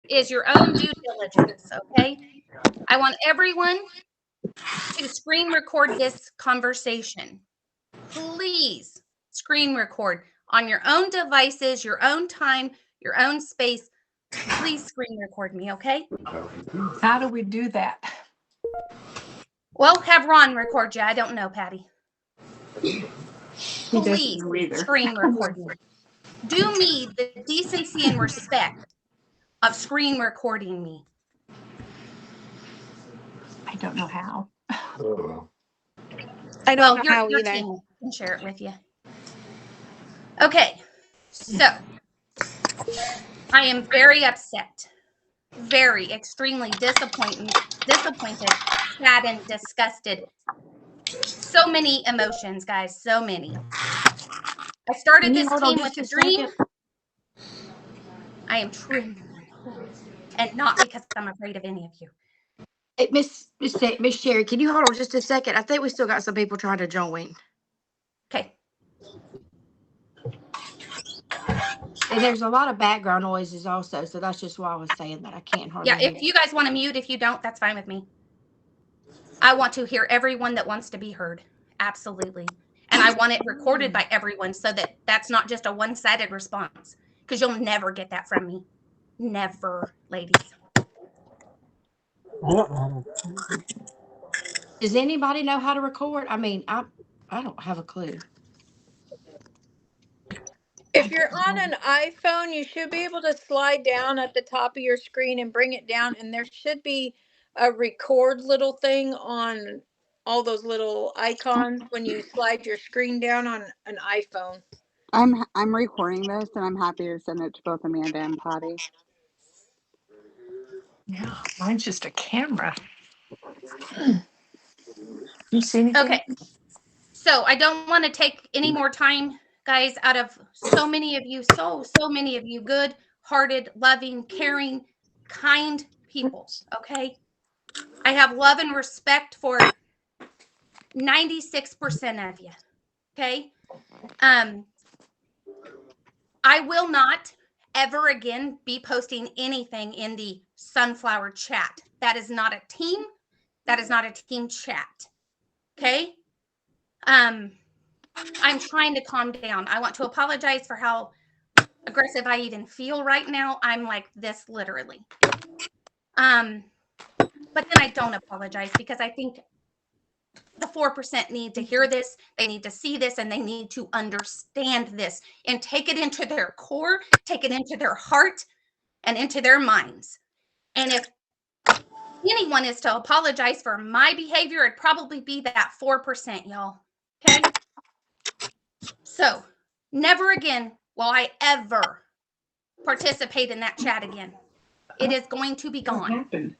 is your own due diligence, okay? I want everyone to screen record this conversation. Please screen record on your own devices, your own time, your own space. Please screen record me, okay? How do we do that? Well, have Ron record you. I don't know, Patty. Please screen record me. Do me the decency and respect of screen recording me. I don't know how. I don't know how your either. team can share it with you. Okay, so I am very upset, very extremely disappointed, saddened, disgusted. So many emotions, guys, so many. I started this team with a dream. I am trembling, and not because I'm afraid of any of you. Hey, Miss Sherry, can you hold on just a second? I think we still got some people trying to join. Okay. And there's a lot of background noises also, so that's just why I was saying that I can't hardly hear. If you guys want to mute, if you don't, that's fine with me. I want to hear everyone that wants to be heard. Absolutely. And I want it recorded by everyone so that that's not just a one-sided response, because you'll never get that from me. Never, ladies. Does anybody know how to record? I mean, I don't have a clue. If you're on an iPhone, you should be able to slide down at the top of your screen and bring it down, and there should be a record little thing on all those little icons when you slide your screen down on an iPhone. I'm recording this, and I'm happy to send it to both Amanda and Patty. Yeah, mine's just a camera. You see anything? Okay. So I don't want to take any more time, guys, out of so many of you, so many of you good-hearted, loving, caring, kind people, okay? I have love and respect for 96% of you, okay? I will not ever again be posting anything in the Sunflower chat. That is not a team. That is not a team chat, okay? I'm trying to calm down. I want to apologize for how aggressive I even feel right now. I'm like this literally. But then I don't apologize because I think the 4% need to hear this, they need to see this, and they need to understand this and take it into their core, take it into their heart and into their minds. And if anyone is to apologize for my behavior, it'd probably be that 4%, y'all. Okay? So never again will I ever participate in that chat again. It is going to be gone. What happened?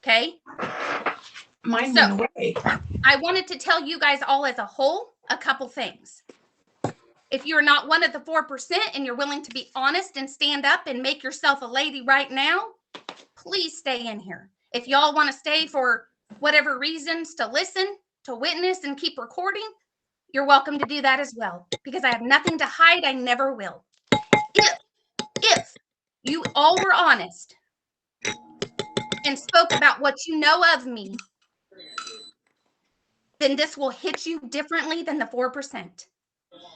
Okay? Mine went away. I wanted to tell you guys all as a whole a couple things. If you're not one of the 4% and you're willing to be honest and stand up and make yourself a lady right now, please stay in here. If y'all want to stay for whatever reasons to listen, to witness, and keep recording, you're welcome to do that as well. Because I have nothing to hide, I never will. If you all were honest and spoke about what you know of me, then this will hit you differently than the 4%.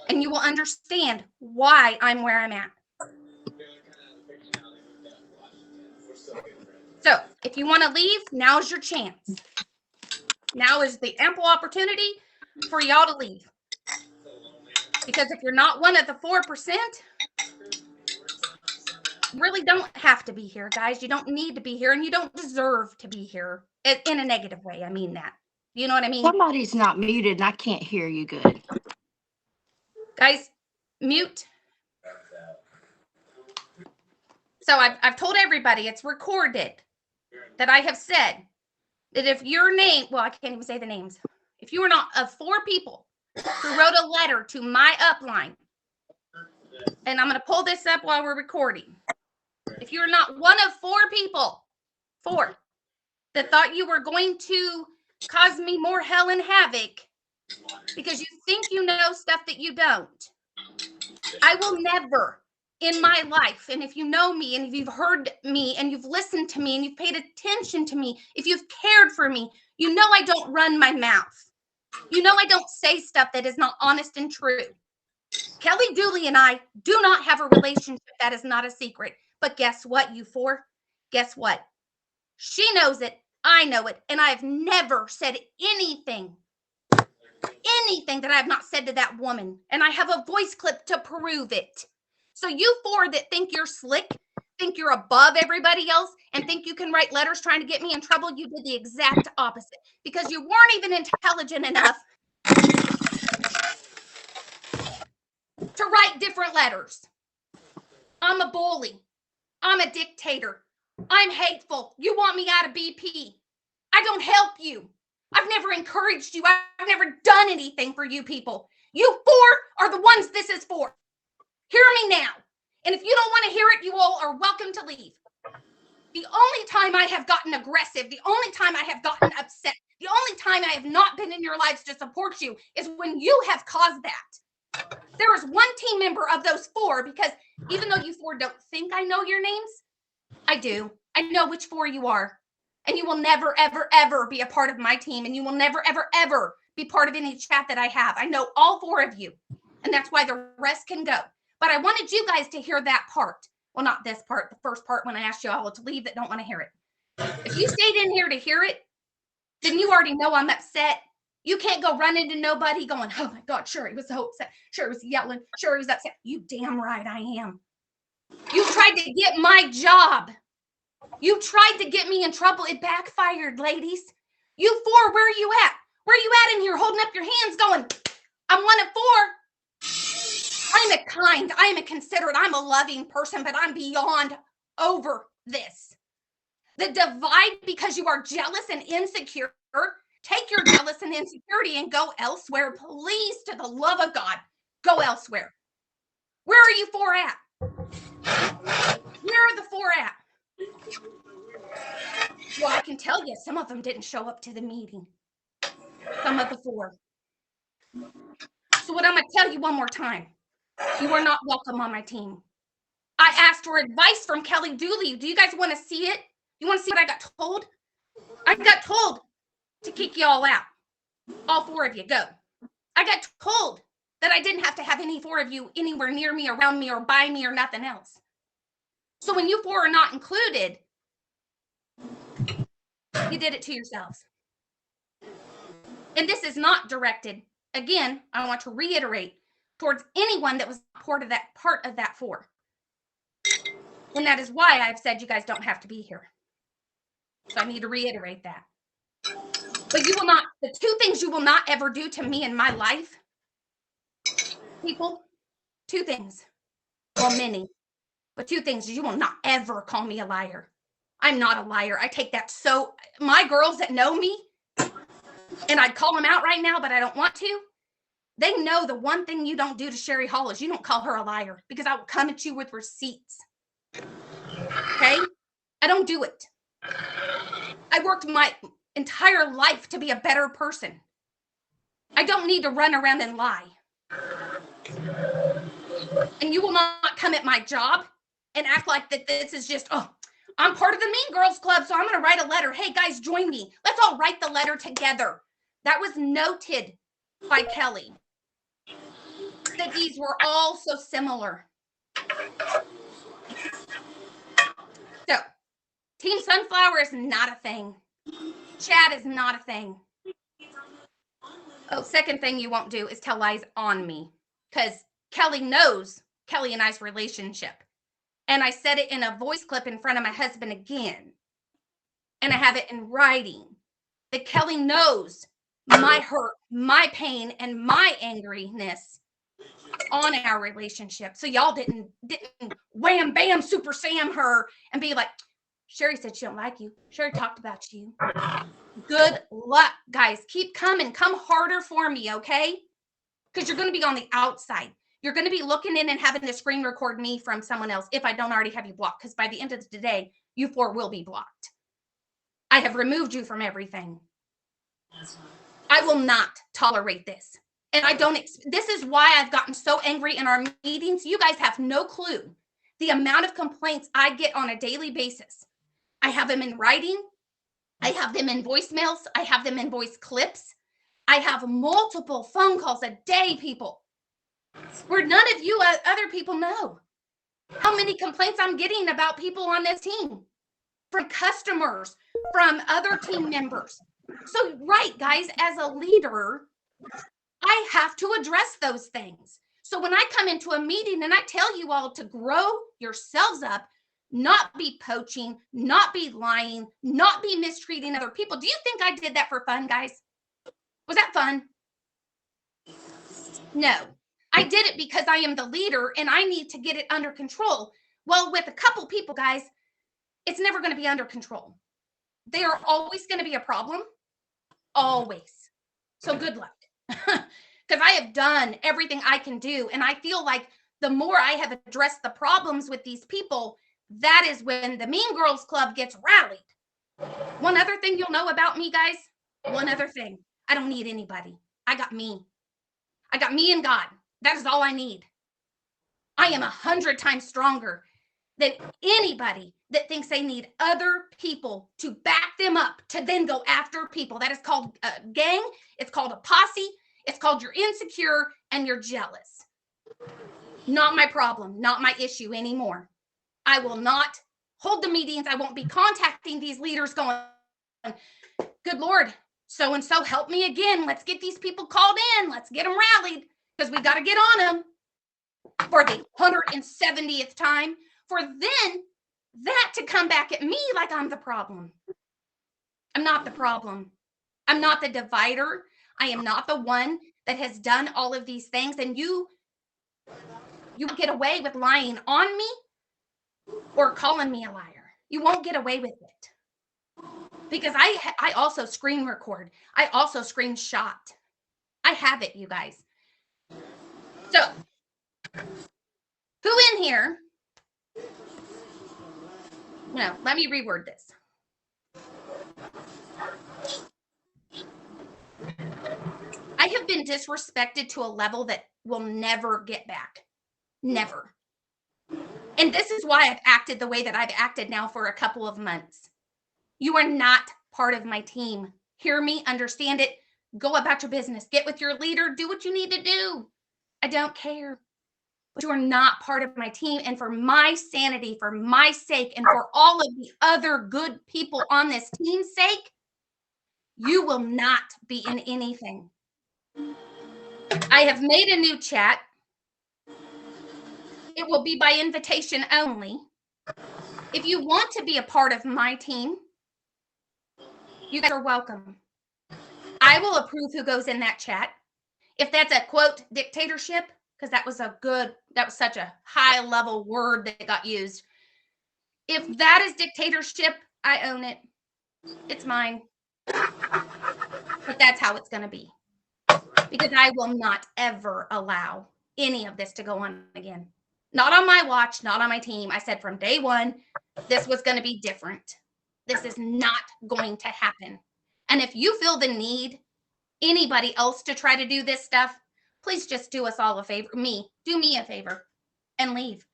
And you will understand why I'm where I'm at. So if you want to leave, now's your chance. Now is the ample opportunity for y'all to leave. Because if you're not one of the 4%, you really don't have to be here, guys. You don't need to be here, and you don't deserve to be here in a negative way. I mean that. You know what I mean? Somebody's not muted, and I can't hear you good. Guys, mute. So I've told everybody, it's recorded, that I have said that if your name, well, I can't even say the names. If you are not of 4 people who wrote a letter to my upline, and I'm going to pull this up while we're recording. If you're not one of 4 people, 4, that thought you were going to cause me more hell and havoc because you think you know stuff that you don't, I will never in my life, and if you know me, and if you've heard me, and you've listened to me, and you've paid attention to me, if you've cared for me, you know I don't run my mouth. You know I don't say stuff that is not honest and true. Kelly Dooley and I do not have a relationship. That is not a secret. But guess what, you four? Guess what? She knows it. I know it. And I have never said anything that I have not said to that woman. And I have a voice clip to prove it. So you four that think you're slick, think you're above everybody else, and think you can write letters trying to get me in trouble, you did the exact opposite. Because you weren't even intelligent enough to write different letters. I'm a bully. I'm a dictator. I'm hateful. You want me out of BP. I don't help you. I've never encouraged you. I've never done anything for you people. You four are the ones this is for. Hear me now. And if you don't want to hear it, you all are welcome to leave. The only time I have gotten aggressive, the only time I have gotten upset, the only time I have not been in your lives to support you is when you have caused that. There is one team member of those four, because even though you four don't think I know your names, I do. I know which four you are. And you will never, ever, ever be a part of my team. And you will never, ever, ever be part of any chat that I have. I know all four of you. And that's why the rest can go. But I wanted you guys to hear that part. Well, not this part, the first part when I asked you all to leave that don't want to hear it. If you stayed in here to hear it, then you already know I'm upset. You can't go run into nobody going, oh my God, Sherry was so upset. Sherry was yelling. Sherry was upset. You damn right I am. You tried to get my job. You tried to get me in trouble. It backfired, ladies. You four, where are you at? Where are you at in here holding up your hands going, I'm one of four. I'm a kind, I am a considerate, I'm a loving person, but I'm beyond over this. The divide because you are jealous and insecure. Take your jealous and insecurity and go elsewhere. Please, to the love of God, go elsewhere. Where are you four at? Where are the four at? Well, I can tell you, some of them didn't show up to the meeting. Some of the four. So what I'm going to tell you one more time, you are not welcome on my team. I asked for advice from Kelly Dooley. Do you guys want to see it? You want to see what I got told? I got told to kick you all out. All four of you, go. I got told that I didn't have to have any four of you anywhere near me, around me, or by me, or nothing else. So when you four are not included, you did it to yourselves. And this is not directed, again, I want to reiterate, towards anyone that was part of that four. And that is why I've said you guys don't have to be here. So I need to reiterate that. But you will not, the two things you will not ever do to me in my life, people, two things, well, many, but two things, you will not ever call me a liar. I'm not a liar. I take that so, my girls that know me, and I'd call them out right now, but I don't want to. They know the one thing you don't do to Sherry Hall is you don't call her a liar, because I will come at you with receipts. Okay? I don't do it. I worked my entire life to be a better person. I don't need to run around and lie. And you will not come at my job and act like that this is just, oh, I'm part of the Mean Girls Club, so I'm going to write a letter. Hey, guys, join me. Let's all write the letter together. That was noted by Kelly, that these were all so similar. So, Team Sunflower is not a thing. Chat is not a thing. Oh, second thing you won't do is tell lies on me, because Kelly knows Kelly and I's relationship. And I said it in a voice clip in front of my husband again. And I have it in writing that Kelly knows my hurt, my pain, and my angriness on our relationship. So y'all didn't wham, bam, super Sam her and be like, Sherry said she don't like you. Sherry talked about you. Good luck, guys. Keep coming. Come harder for me, okay? Because you're going to be on the outside. You're going to be looking in and having to screen record me from someone else if I don't already have you blocked. Because by the end of the day, you four will be blocked. I have removed you from everything. I will not tolerate this. And I don't, this is why I've gotten so angry in our meetings. You guys have no clue. the amount of complaints I get on a daily basis. I have them in writing. I have them in voicemails. I have them in voice clips. I have multiple phone calls a day, people, where none of you other people know how many complaints I'm getting about people on this team, from customers, from other team members. So, right, guys, as a leader, I have to address those things. So when I come into a meeting and I tell you all to grow yourselves up, not be poaching, not be lying, not be mistreating other people. Do you think I did that for fun, guys? Was that fun? No. I did it because I am the leader and I need to get it under control. Well, with a couple people, guys, it's never going to be under control. They are always going to be a problem. Always. So good luck. Because I have done everything I can do. And I feel like the more I have addressed the problems with these people, that is when the Mean Girls Club gets rallied. One other thing you'll know about me, guys, one other thing. I don't need anybody. I got me. I got me and God. That is all I need. I am 100 times stronger than anybody that thinks they need other people to back them up to then go after people. That is called a gang. It's called a posse. It's called you're insecure and you're jealous. Not my problem, not my issue anymore. I will not hold the meetings. I won't be contacting these leaders going, good Lord, so-and-so help me again. Let's get these people called in. Let's get them rallied because we got to get on them for the 170th time for then that to come back at me like I'm the problem. I'm not the problem. I'm not the divider. I am not the one that has done all of these things. And you get away with lying on me or calling me a liar. You won't get away with it. Because I also screen record. I also screenshot. I have it, you guys. So, who in here? No, let me reword this. I have been disrespected to a level that will never get back. Never. And this is why I've acted the way that I've acted now for a couple of months. You are not part of my team. Hear me, understand it, go about your business, get with your leader, do what you need to do. I don't care. But you are not part of my team. And for my sanity, for my sake, and for all of the other good people on this team's sake, you will not be in anything. I have made a new chat. It will be by invitation only. If you want to be a part of my team, you guys are welcome. I will approve who goes in that chat. If that's a quote dictatorship, because that was such a high level word that got used. If that is dictatorship, I own it. It's mine. But that's how it's going to be. Because I will not ever allow any of this to go on again. Not on my watch, not on my team. I said from day one, this was going to be different. This is not going to happen. And if you feel the need, anybody else to try to do this stuff, please just do us all a favor. Do me a favor and leave.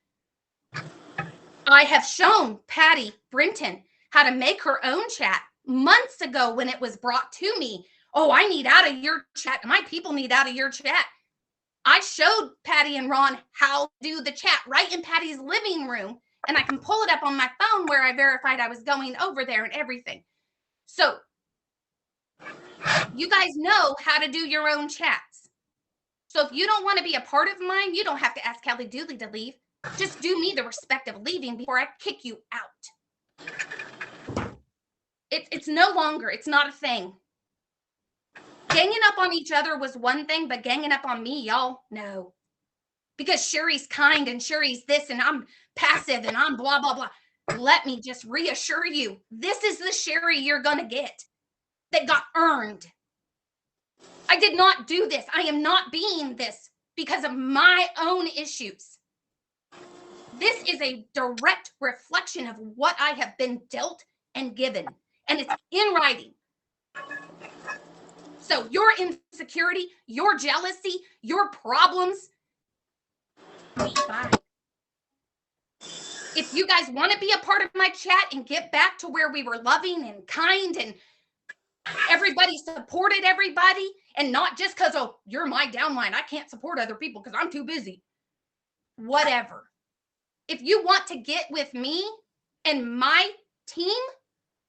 I have shown Patty Brinton how to make her own chat months ago when it was brought to me. Oh, I need out of your chat. My people need out of your chat. I showed Patty and Ron how to do the chat right in Patty's living room. And I can pull it up on my phone where I verified I was going over there and everything. So you guys know how to do your own chats. So if you don't want to be a part of mine, you don't have to ask Kelly Dooley to leave. Just do me the respect of leaving before I kick you out. It's no longer, it's not a thing. Ganging up on each other was one thing, but ganging up on me, y'all, no. Because Sherry's kind and Sherry's this and I'm passive and I'm blah, blah, blah. Let me just reassure you, this is the Sherry you're going to get that got earned. I did not do this. I am not being this because of my own issues. This is a direct reflection of what I have been dealt and given, and it's in writing. So your insecurity, your jealousy, your problems, bye. If you guys want to be a part of my chat and get back to where we were loving and kind and everybody supported everybody, and not just because, oh, you're my downline, I can't support other people because I'm too busy. Whatever. If you want to get with me and my team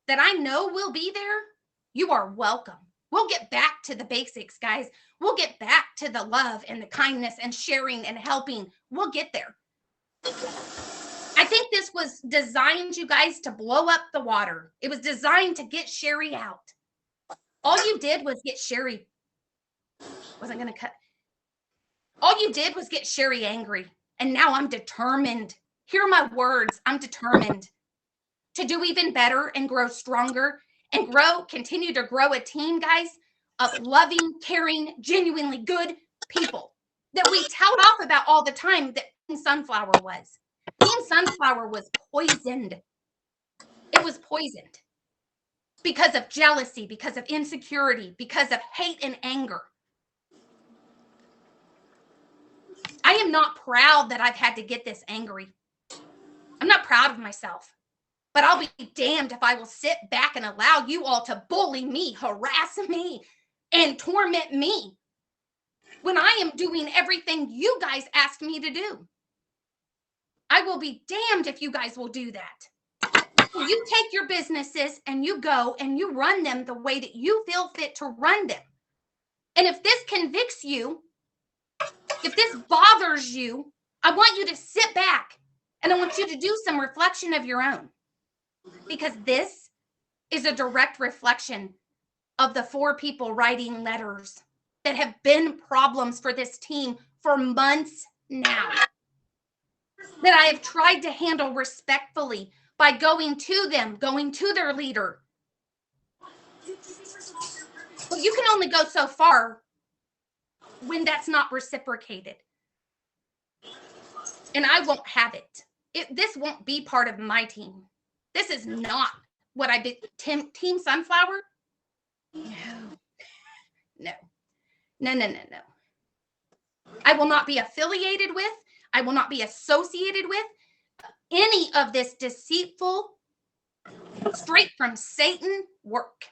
that I know will be there, you are welcome. We'll get back to the basics, guys. We'll get back to the love and the kindness and sharing and helping. We'll get there. I think this was designed, you guys, to blow up the water. It was designed to get Sherry out. All you did was get Sherry. Wasn't going to cut. All you did was get Sherry angry. And now I'm determined. Hear my words. I'm determined to do even better and grow stronger and continue to grow a team, guys, of loving, caring, genuinely good people that we tout off about all the time that Team Sunflower was. Team Sunflower was poisoned. It was poisoned because of jealousy, because of insecurity, because of hate and anger. I am not proud that I've had to get this angry. I'm not proud of myself. But I'll be damned if I will sit back and allow you all to bully me, harass me, and torment me when I am doing everything you guys asked me to do. I will be damned if you guys will do that. You take your businesses and you go and you run them the way that you feel fit to run them. And if this convicts you, if this bothers you, I want you to sit back and I want you to do some reflection of your own. Because this is a direct reflection of the 4 people writing letters that have been problems for this team for months now, that I have tried to handle respectfully by going to them, going to their leader. But you can only go so far when that's not reciprocated. And I won't have it. This won't be part of my team. This is not what I did. Team Sunflower? No. I will not be affiliated with, I will not be associated with any of this deceitful, straight from Satan work.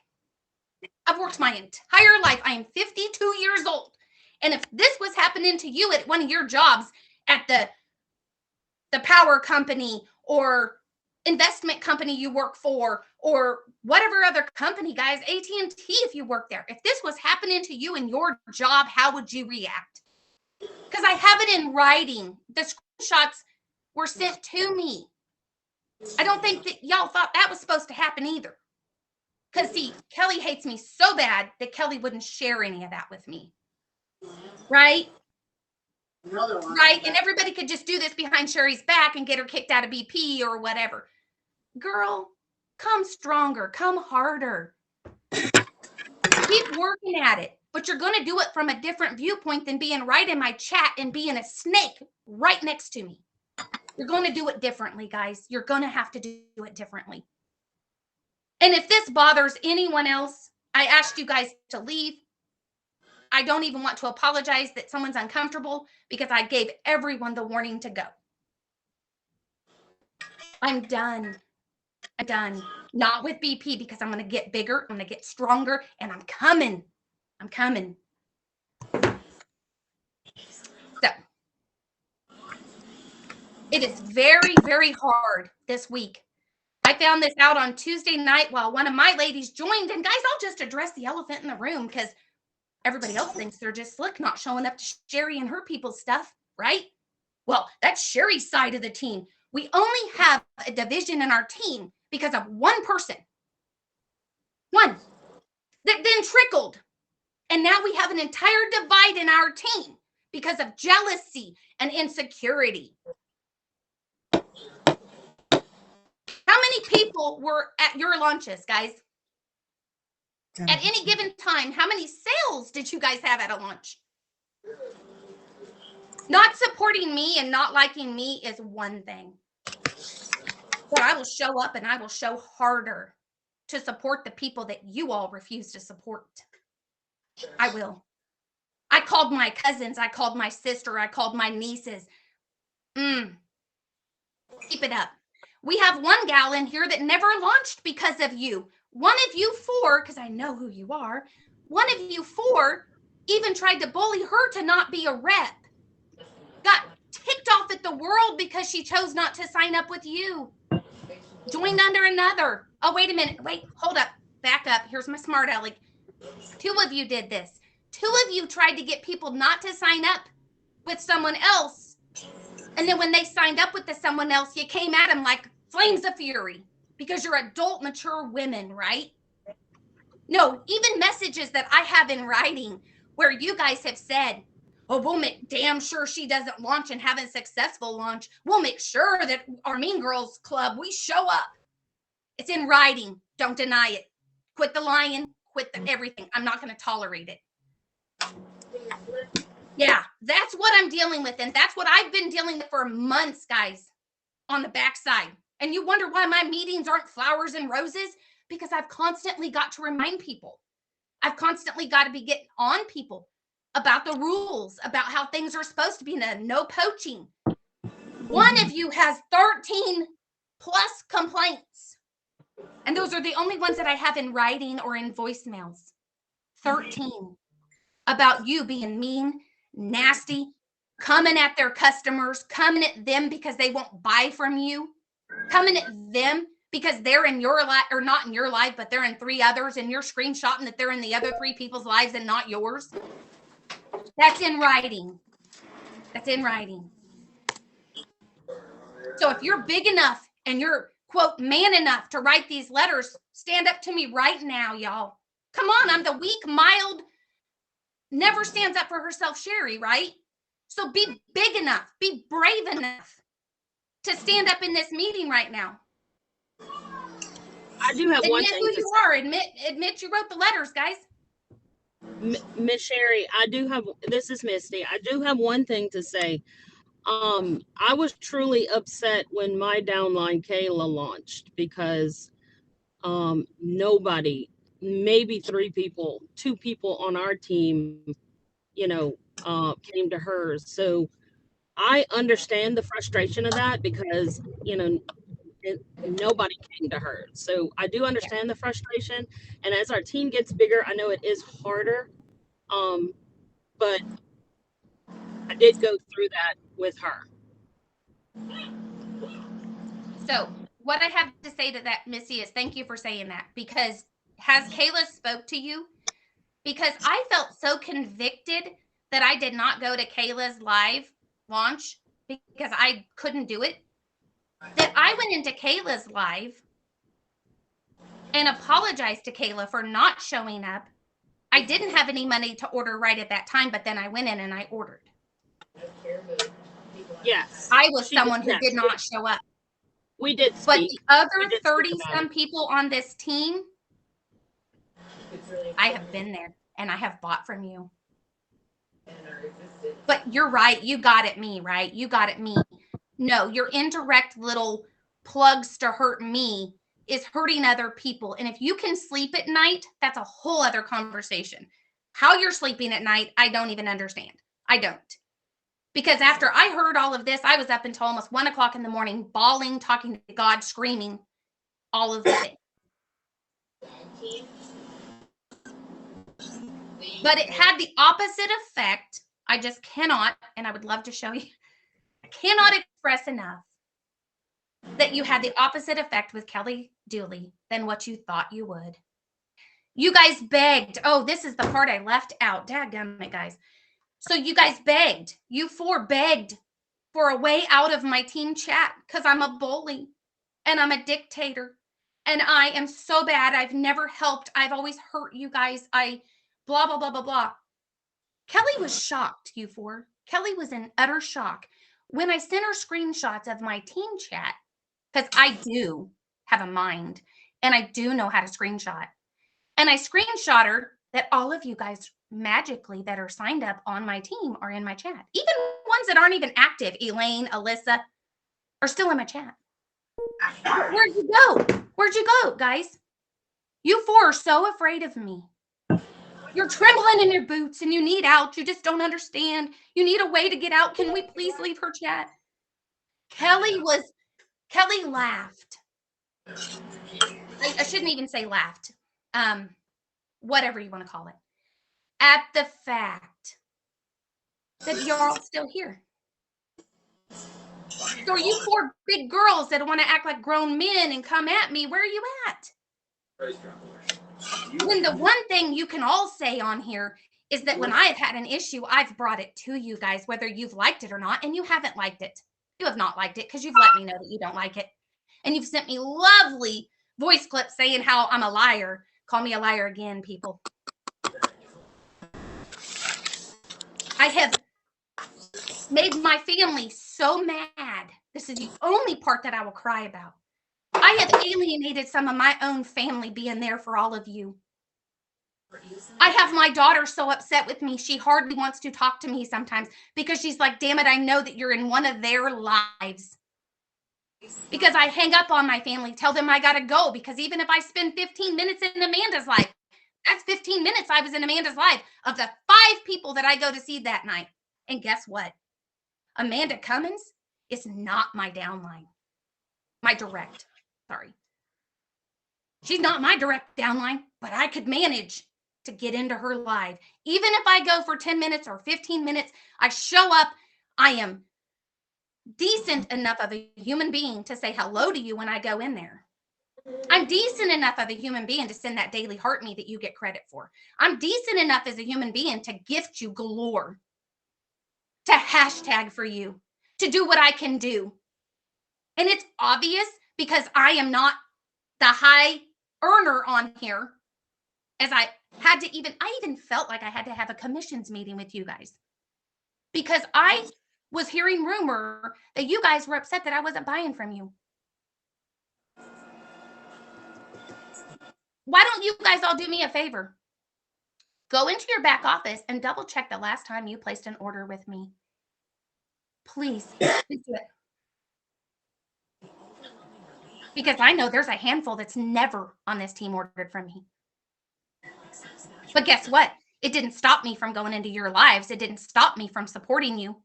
I've worked my entire life. I am 52 years old. And if this was happening to you at one of your jobs at the power company or investment company you work for, or whatever other company, guys, AT&T, if you work there, if this was happening to you in your job, how would you react? Because I have it in writing. The screenshots were sent to me. I don't think that y'all thought that was supposed to happen either. Because see, Kelly hates me so bad that Kelly wouldn't share any of that with me. Right? Right? And everybody could just do this behind Sherry's back and get her kicked out of BP or whatever. Girl, come stronger, come harder. Keep working at it, but you're going to do it from a different viewpoint than being right in my chat and being a snake right next to me. You're going to do it differently, guys. You're going to have to do it differently. And if this bothers anyone else, I asked you guys to leave. I don't even want to apologize that someone's uncomfortable because I gave everyone the warning to go. I'm done. I'm done. Not with BP because I'm going to get bigger. I'm going to get stronger and I'm coming. I'm coming. So it is very, very hard this week. I found this out on Tuesday night while one of my ladies joined. And guys, I'll just address the elephant in the room because everybody else thinks they're just slick, not showing up to Sherry and her people's stuff, right? Well, that's Sherry's side of the team. We only have a division in our team because of one person. One that then trickled. And now we have an entire divide in our team because of jealousy and insecurity. How many people were at your lunches, guys? At any given time, how many sales did you guys have at a lunch? Not supporting me and not liking me is one thing. But I will show up and I will show harder to support the people that you all refuse to support. I will. I called my cousins. I called my sister. I called my nieces. Keep it up. We have one gal in here that never launched because of you. One of you four, because I know who you are, one of you four even tried to bully her to not be a rep. Got ticked off at the world because she chose not to sign up with you. Joined under another. Oh, wait a minute. Wait, hold up. Back up. Here's my smart aleck. 2 of you did this. 2 of you tried to get people not to sign up with someone else. And then when they signed up with someone else, you came at them like flames of fury because you're adult, mature women, right? No, even messages that I have in writing where you guys have said, oh, we'll make damn sure she doesn't launch and have a successful launch. We'll make sure that our Mean Girls Club, we show up. It's in writing. Don't deny it. Quit the lying. Quit the everything. I'm not going to tolerate it. Yeah, that's what I'm dealing with. And that's what I've been dealing with for months, guys, on the backside. And you wonder why my meetings aren't flowers and roses? Because I've constantly got to remind people. I've constantly got to be getting on people about the rules, about how things are supposed to be, no poaching. One of you has 13 plus complaints. And those are the only ones that I have in writing or in voicemails. 13 about you being mean, nasty, coming at their customers, coming at them because they won't buy from you, coming at them because they're in your life or not in your life, but they're in 3 others and you're screenshotting that they're in the other 3 people's lives and not yours. That's in writing. That's in writing. So if you're big enough and you're, quote, man enough to write these letters, stand up to me right now, y'all. Come on, I'm the weak, mild, never stands up for herself, Sherry, right? So be big enough, be brave enough to stand up in this meeting right now. I do have one Admit thing who to you are. Admit you wrote the letters, guys. Miss Sherry, this is Misty. I do have one thing to say. I was truly upset when my downline Kayla launched because nobody, maybe 3 people, 2 people on our team, came to hers. So I understand the frustration of that because, nobody came to her. So I do understand the frustration. And as our team gets bigger, I know it is harder. But I did go through that with her. So what I have to say to that, Missy, is thank you for saying that, because has Kayla spoke to you? Because I felt so convicted that I did not go to Kayla's live launch because I couldn't do it, that I went into Kayla's live and apologized to Kayla for not showing up. I didn't have any money to order right at that time, but then I went in and I ordered. Yes. I was someone who did not show up. We did But speak. the other 30-some people on this team, I have been there and I have bought from you. But you're right. You got at me, right? You got at me. No, your indirect little plugs to hurt me is hurting other people. And if you can sleep at night, that's a whole other conversation. How you're sleeping at night, I don't even understand. I don't. Because after I heard all of this, I was up until almost 1 o'clock in the morning, bawling, talking to God, screaming, all of the things. But it had the opposite effect. I just cannot, and I would love to show you, I cannot express enough that you had the opposite effect with Kelly Dooley than what you thought you would. You guys begged. Oh, this is the part I left out. Dadgummit, guys. So you guys begged. You 4 begged for a way out of my team chat because I'm a bully and I'm a dictator and I am so bad. I've never helped. I've always hurt you guys. I blah, blah, blah, blah, blah. Kelly was shocked, you 4. Kelly was in utter shock when I sent her screenshots of my team chat, because I do have a mind and I do know how to screenshot. And I screenshot her that all of you guys magically that are signed up on my team are in my chat. Even ones that aren't even active, Elaine, Alyssa, are still in my chat. Where'd you go? Where'd you go, guys? You 4 are so afraid of me. You're trembling in your boots and you need out. You just don't understand. You need a way to get out. Can we please leave her chat? Kelly was Kelly laughed. I shouldn't even say laughed. Whatever you want to call it. At the fact that you're all still here. So are you four big girls that want to act like grown men and come at me? Where are you at? When the one thing you can all say on here is that when I've had an issue, I've brought it to you guys, whether you've liked it or not, and you haven't liked it. You have not liked it because you've let me know that you don't like it. And you've sent me lovely voice clips saying how I'm a liar. Call me a liar again, people. I have made my family so mad. This is the only part that I will cry about. I have alienated some of my own family being there for all of you. I have my daughter so upset with me, she hardly wants to talk to me sometimes because she's like, damn it, I know that you're in one of their lives. Because I hang up on my family, tell them I gotta go, because even if I spend 15 minutes in Amanda's life, that's 15 minutes I was in Amanda's life of the 5 people that I go to see that night. And guess what? Amanda Cummins is not my downline. My direct, sorry. She's not my direct downline, but I could manage to get into her live. Even if I go for 10 minutes or 15 minutes, I show up, I am decent enough of a human being to say hello to you when I go in there. I'm decent enough of a human being to send that daily heart me that you get credit for. I'm decent enough as a human being to gift you galore, to hashtag for you, to do what I can do. And it's obvious because I am not the high earner on here, as I even felt like I had to have a commissions meeting with you guys because I was hearing rumor that you guys were upset that I wasn't buying from you. Why don't you guys all do me a favor? Go into your back office and double check the last time you placed an order with me. Please do it. Because I know there's a handful that's never on this team ordered from me. But guess what? It didn't stop me from going into your lives. It didn't stop me from supporting you.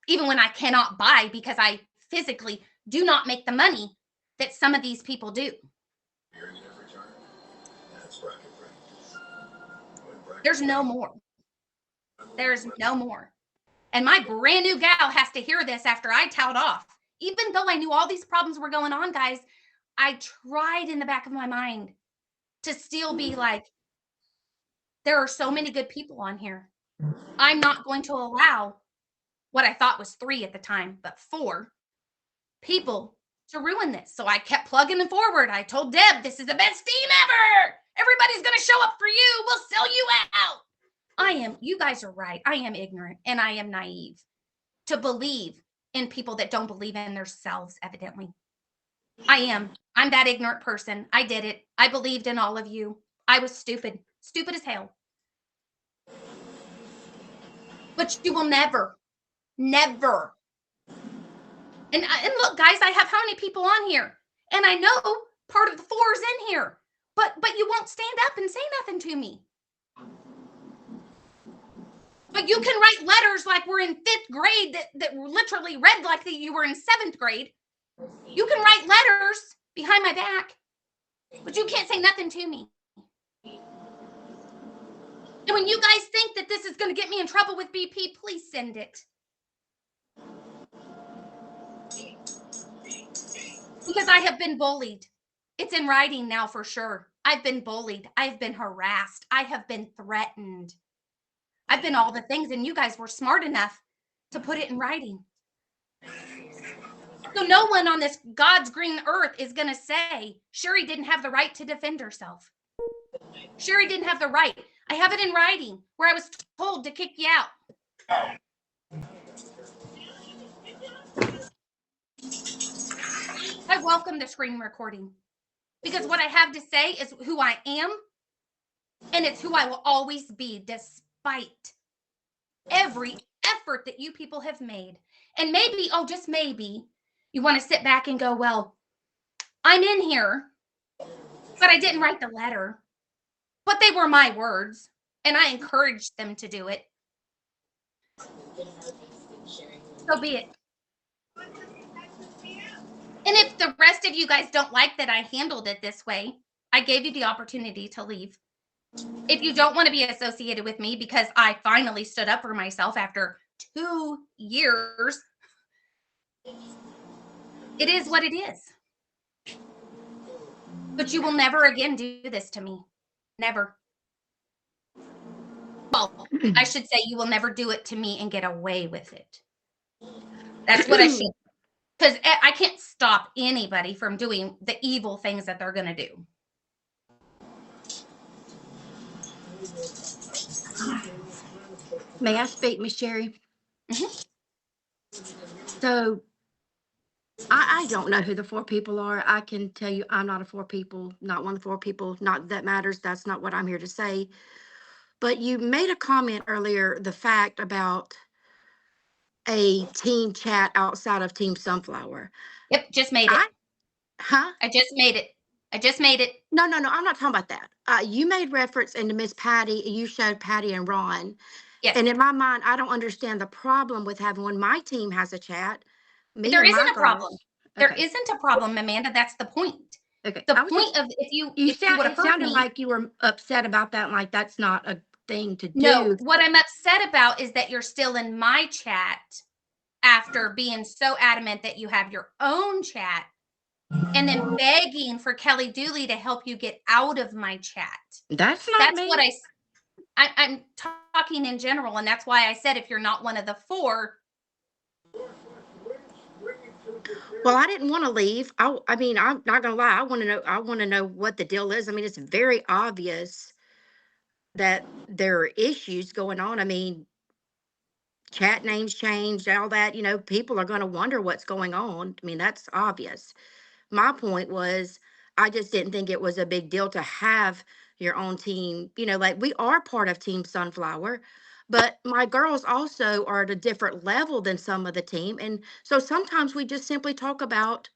Even when I cannot buy because I physically do not make the money that some of these people do. There's no more. There's no more. And my brand new gal has to hear this after I tout off. Even though I knew all these problems were going on, guys, I tried in the back of my mind to still be like, there are so many good people on here. I'm not going to allow what I thought was 3 at the time, but 4 people to ruin this. So I kept plugging it forward. I told Deb, this is the best team ever. Everybody's going to show up for you. We'll sell you out. You guys are right. I am ignorant and I am naive to believe in people that don't believe in themselves, evidently. I'm that ignorant person. I did it. I believed in all of you. I was stupid as hell. But you will never. And look, guys, I have how many people on here? And I know part of the 4 is in here. But you won't stand up and say nothing to me. But you can write letters like we're in 5th grade that literally read like that you were in 7th grade. You can write letters behind my back, but you can't say nothing to me. And when you guys think that this is going to get me in trouble with BP, please send it. Because I have been bullied. It's in writing now for sure. I've been bullied. I've been harassed. I have been threatened. I've been all the things, and you guys were smart enough to put it in writing. So no one on this God's green earth is going to say Sherry didn't have the right to defend herself. Sherry didn't have the right. I have it in writing where I was told to kick you out. I welcome the screen recording because what I have to say is who I am, and it's who I will always be despite every effort that you people have made. And maybe, oh, just maybe, you want to sit back and go, well, I'm in here, but I didn't write the letter. But they were my words, and I encouraged them to do it. So be it. And if the rest of you guys don't like that I handled it this way, I gave you the opportunity to leave. If you don't want to be associated with me because I finally stood up for myself after 2 years, it is what it is. But you will never again do this to me. Never. Well, I should say you will never do it to me and get away with it. That's what I should. Because I can't stop anybody from doing the evil things that they're going to do. May I speak, Miss Sherry? Mhm. So I don't know who the 4 people are. I can tell you I'm not a 4 people, not one of the 4 people. Not that matters. That's not what I'm here to say. But you made a comment earlier, the fact about a team chat outside of Team Sunflower. Yep, just made it. Huh? I just made it. I just made it. No, I'm not talking about that. You made reference into Miss Patty. You showed Patty and Ron. Yes. And in my mind, I don't understand the problem with having when my team has a chat. Me There and isn't my a problem. girls. There Okay. isn't a problem, Amanda. That's the point. Okay. The I was point just, of if you would have it heard sounded me. like you were upset about that. Like that's not a thing to No, do. what I'm upset about is that you're still in my chat after being so adamant that you have your own chat and then begging for Kelly Dooley to help you get out of my chat. That's not That's me. what I'm talking in general, and that's why I said if you're not one of the 4. Well, I didn't want to leave. I mean, I'm not gonna lie. I want to know what the deal is. I mean, it's very obvious that there are issues going on. I mean, chat names changed, all that, people are going to wonder what's going on. I mean, that's obvious. My point was, I just didn't think it was a big deal to have your own team, like we are part of Team Sunflower, but my girls also are at a different level than some of the team. And so sometimes we just simply talk about,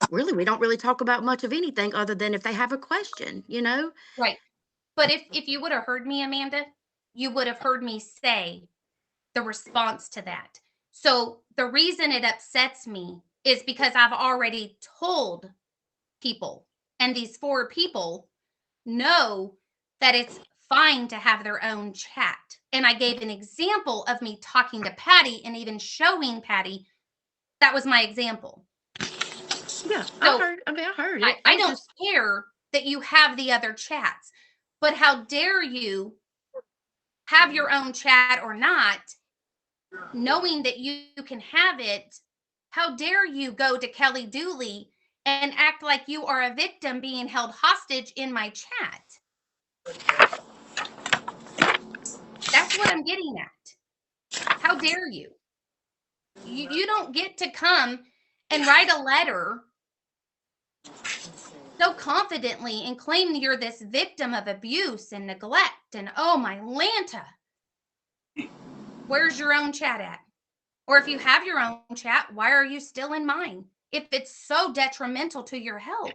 really, we don't really talk about much of anything other than if they have a question. Right. But if you would have heard me, Amanda, you would have heard me say the response to that. So the reason it upsets me is because I've already told people, and these 4 people know that it's fine to have their own chat. And I gave an example of me talking to Patty and even showing Patty that was my example. Yeah, So I heard it. I don't care that you have the other chats, but how dare you have your own chat or not, knowing that you can have it? How dare you go to Kelly Dooley and act like you are a victim being held hostage in my chat? That's what I'm getting at. How dare you? You don't get to come and write a letter so confidently and claim you're this victim of abuse and neglect and oh my Lanta. Where's your own chat at? Or if you have your own chat, why are you still in mine? If it's so detrimental to your health.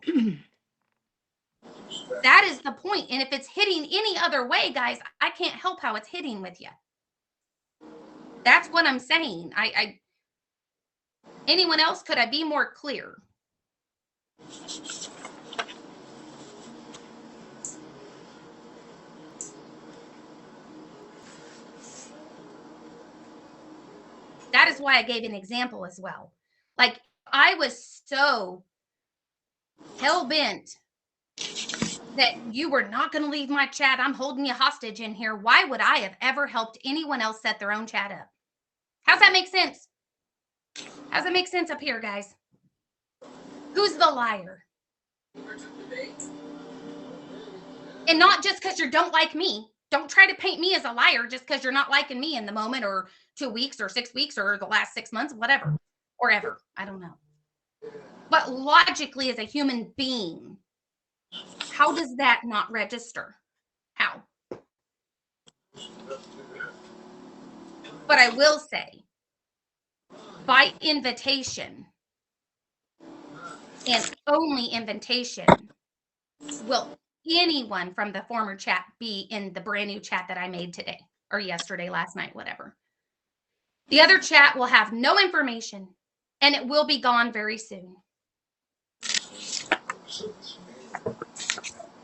That is the point. And if it's hitting any other way, guys, I can't help how it's hitting with you. That's what I'm saying. Anyone else, could I be more clear? That is why I gave an example as well. Like I was so hell-bent that you were not going to leave my chat. I'm holding you hostage in here. Why would I have ever helped anyone else set their own chat up? How's that make sense? How's that make sense up here, guys? Who's the liar? And not just because you don't like me. Don't try to paint me as a liar just because you're not liking me in the moment or 2 weeks or 6 weeks or the last 6 months, whatever, or ever. I don't know. But logically, as a human being, how does that not register? How? But I will say, by invitation, and only invitation, will anyone from the former chat be in the brand new chat that I made today or yesterday, last night, whatever. The other chat will have no information and it will be gone very soon.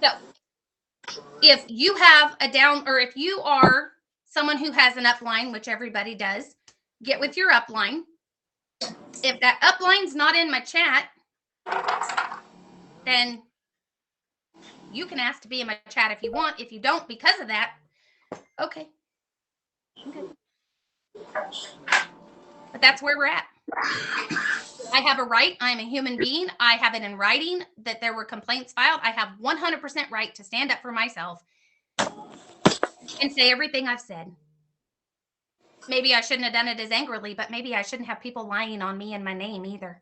So if you have a down, or if you are someone who has an upline, which everybody does, get with your upline. If that upline's not in my chat, then you can ask to be in my chat if you want. If you don't, because of that, okay. But that's where we're at. I have a right. I'm a human being. I have it in writing that there were complaints filed. I have 100% right to stand up for myself and say everything I've said. Maybe I shouldn't have done it as angrily, but maybe I shouldn't have people lying on me and my name either.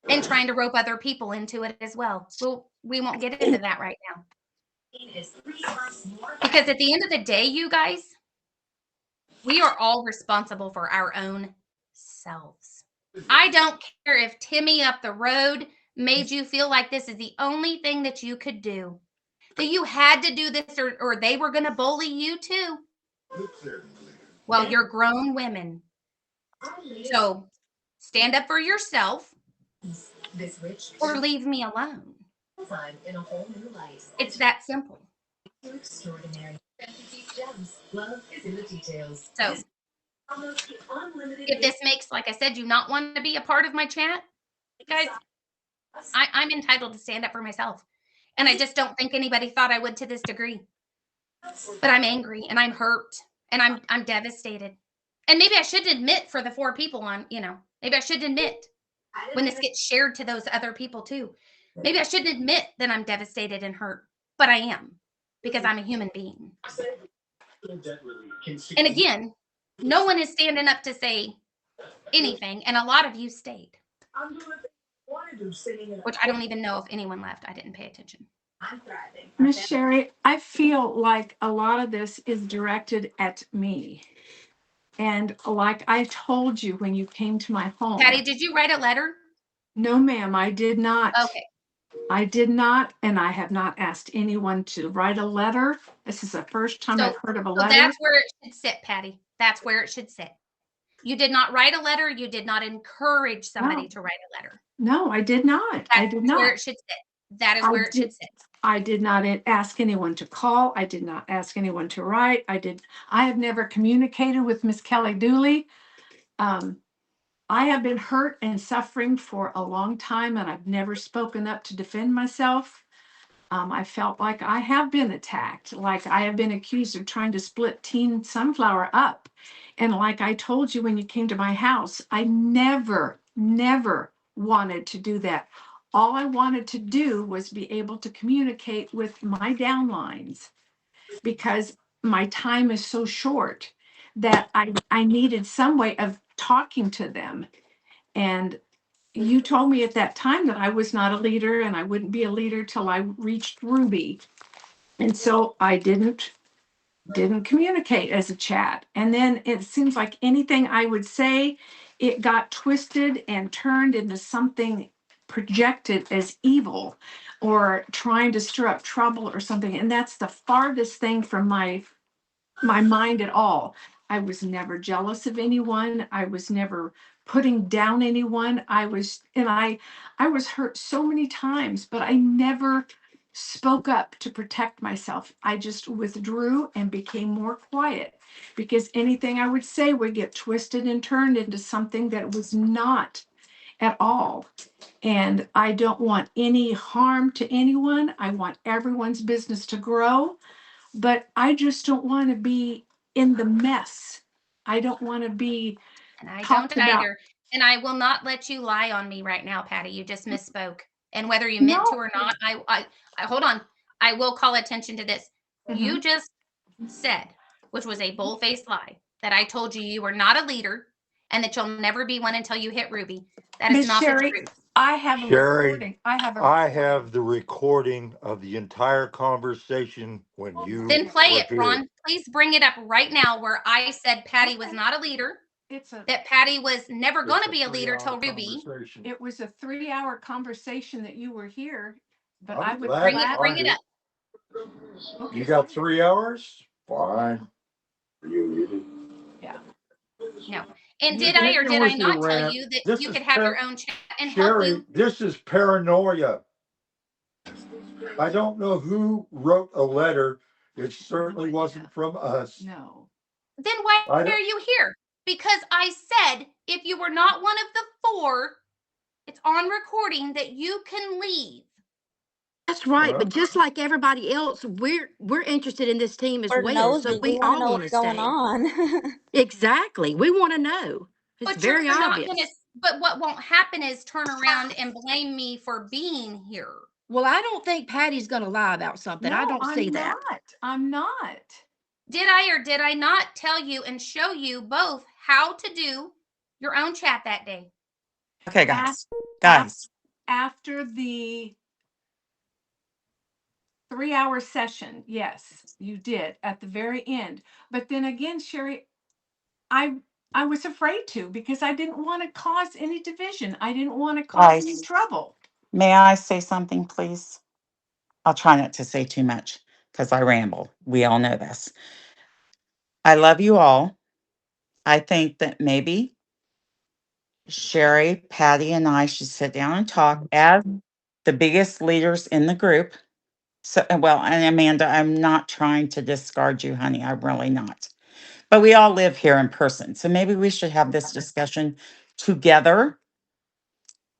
And trying to rope other people into it as well. We won't get into that right now. Because at the end of the day, you guys, we are all responsible for our own selves. I don't care if Timmy up the road made you feel like this is the only thing that you could do, that you had to do this, or they were going to bully you too. Well, you're grown women. So stand up for yourself or leave me alone. It's that simple. So if this makes, like I said, you not want to be a part of my chat, guys, I'm entitled to stand up for myself. And I just don't think anybody thought I would to this degree. But I'm angry and I'm hurt and I'm devastated. And maybe I should admit for the 4 people on, maybe I should admit when this gets shared to those other people too. Maybe I shouldn't admit that I'm devastated and hurt, but I am, because I'm a human being. And again, no one is standing up to say anything, and a lot of you stayed. Which I don't even know if anyone left. I didn't pay attention. Miss Sherry, I feel like a lot of this is directed at me. And like I told you when you came to my home. Patty, did you write a letter? No, ma'am, I did not. Okay. I did not, and I have not asked anyone to write a letter. This is the first time I've heard of a letter. That's where it should sit, Patty. That's where it should sit. You did not write a letter. You did not encourage somebody to write a letter. No, I did not. I did not. That's where it should sit. That is where it should sit. I did not ask anyone to call. I did not ask anyone to write. I have never communicated with Miss Kelly Dooley. I have been hurt and suffering for a long time, and I've never spoken up to defend myself. I felt like I have been attacked, like I have been accused of trying to split Teen Sunflower up. And like I told you when you came to my house, I never wanted to do that. All I wanted to do was be able to communicate with my downlines, because my time is so short that I needed some way of talking to them. And you told me at that time that I was not a leader and I wouldn't be a leader till I reached Ruby. And so I didn't communicate as a chat. And then it seems like anything I would say, it got twisted and turned into something projected as evil or trying to stir up trouble or something. And that's the farthest thing from my mind at all. I was never jealous of anyone. I was never putting down anyone. I was hurt so many times, but I never spoke up to protect myself. I just withdrew and became more quiet, because anything I would say would get twisted and turned into something that was not at all. And I don't want any harm to anyone. I want everyone's business to grow, but I just don't want to be in the mess. I don't want to be. And I don't either. And I will not let you lie on me right now, Patty. You just misspoke. And whether you meant to or not, I hold on. I will call attention to this. You just said, which was a bold-faced lie, that I told you you were not a leader and that you'll never be one until you hit Ruby. That is not the truth. I have a recording. I have the recording of the entire conversation when you. Then play it, Ron. Please bring it up right now, where I said Patty was not a leader. That Patty was never going to be a leader till Ruby. It was a 3-hour conversation that you were here, but I would bring it up. You got 3 hours? Fine. No. And You did I or hit me did I with your not tell rant. you that This you is could have your own chat and help Sherry, you? this is paranoia. I don't know who wrote a letter. It certainly wasn't from us. No. Then why I are don't, you here? Because I said if you were not one of the four, it's on recording that you can leave. That's right. well, But just like everybody else, we're interested in this team as We're well. So nosy. We we want to all know want to what's going stay. on. Exactly. We want to know. It's But you're very not gonna, obvious. but what won't happen is turn around and blame me for being here. Well, I don't think Patty's going to lie about something. I No, don't see I'm that. not. I'm not. Did I or did I not tell you and show you both how to do your own chat that day? Okay, Af- guys. Guys. After the 3-hour session, yes, you did at the very end. But then again, Sherry, I I was afraid to because I didn't want to cause any division. I didn't want to cause any Guys, trouble. may I say something, please? I'll try not to say too much because I ramble. We all know this. I love you all. I think that maybe Sherry, Patty, and I should sit down and talk as the biggest leaders in the group. So, well, and Amanda, I'm not trying to discard you, honey. I'm really not. But we all live here in person. So maybe we should have this discussion together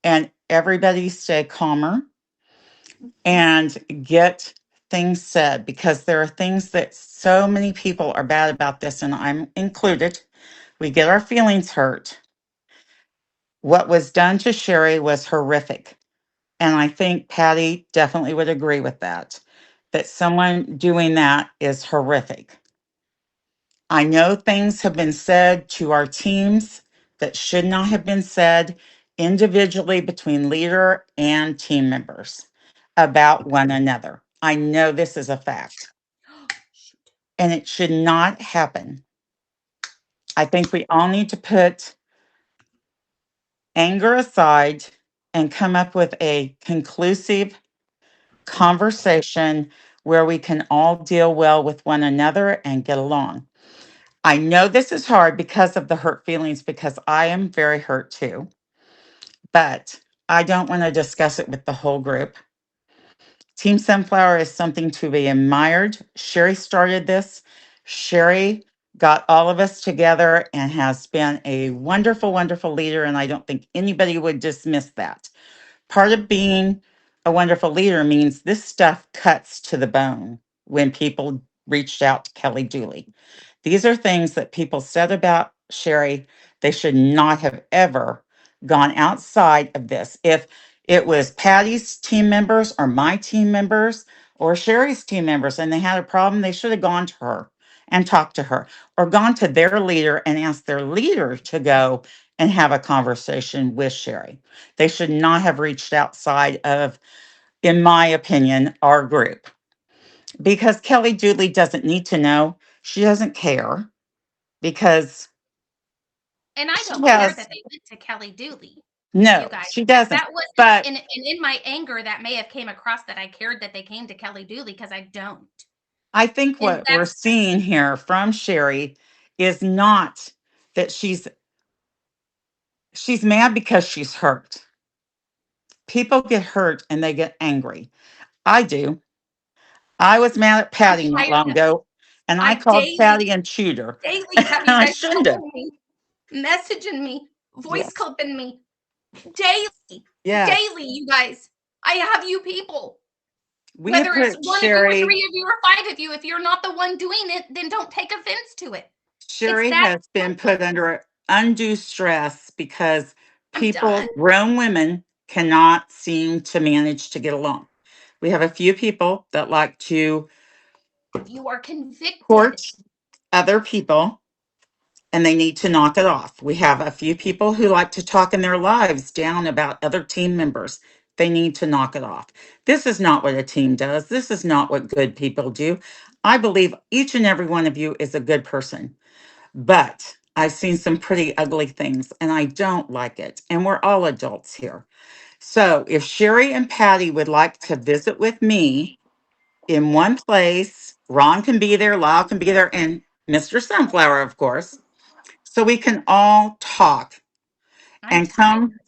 and everybody stay calmer and get things said because there are things that so many people are bad about this, and I'm included. We get our feelings hurt. What was done to Sherry was horrific. And I think Patty definitely would agree with that, that someone doing that is horrific. I know things have been said to our teams that should not have been said individually between leader and team members about one another. I know this is a fact Shoot. and it should not happen. I think we all need to put anger aside and come up with a conclusive conversation where we can all deal well with one another and get along. I know this is hard because of the hurt feelings, because I am very hurt too, but I don't want to discuss it with the whole group. Team Sunflower is something to be admired. Sherry started this. Sherry got all of us together and has been a wonderful, wonderful leader. And I don't think anybody would dismiss that. Part of being a wonderful leader means this stuff cuts to the bone when people reached out to Kelly Dooley. These are things that people said about Sherry. They should not have ever gone outside of this. If it was Patty's team members or my team members or Sherry's team members and they had a problem, they should have gone to her and talked to her or gone to their leader and asked their leader to go and have a conversation with Sherry. They should not have reached outside of, in my opinion, our group because Kelly Dooley doesn't need to know. She doesn't care because And I she don't care has that they went to Kelly Dooley, you no, guys. she doesn't. That wasn't, But and in my anger, that may have came across that I cared that they came to Kelly Dooley because I don't. I think And what we're that's seeing here from Sherry is not that she's mad because she's hurt. People get hurt and they get angry. I do. I was mad at Patty not I long ago, and I I called daily, Patty and chewed her. daily have you I guys shouldn't have. calling me, messaging me, voice Yes. clipping me daily, Yes. daily, you guys. I have you people. We have Whether it's put one of you or Sherry. three of you or five of you, if you're not the one doing it, then don't take offense to it. It's Sherry that has been put simple. under undue stress because I'm people, done. grown women, cannot seem to manage to get along. We have a few people that like to You are convicted. court other people and they need to knock it off. We have a few people who like to talk in their lives down about other team members. They need to knock it off. This is not what a team does. This is not what good people do. I believe each and every one of you is a good person. But I've seen some pretty ugly things and I don't like it. And we're all adults here. So if Sherry and Patty would like to visit with me in one place, Ron can be there, Lyle can be there, and Mr. Sunflower, of course. so we can all talk I'm and tired come.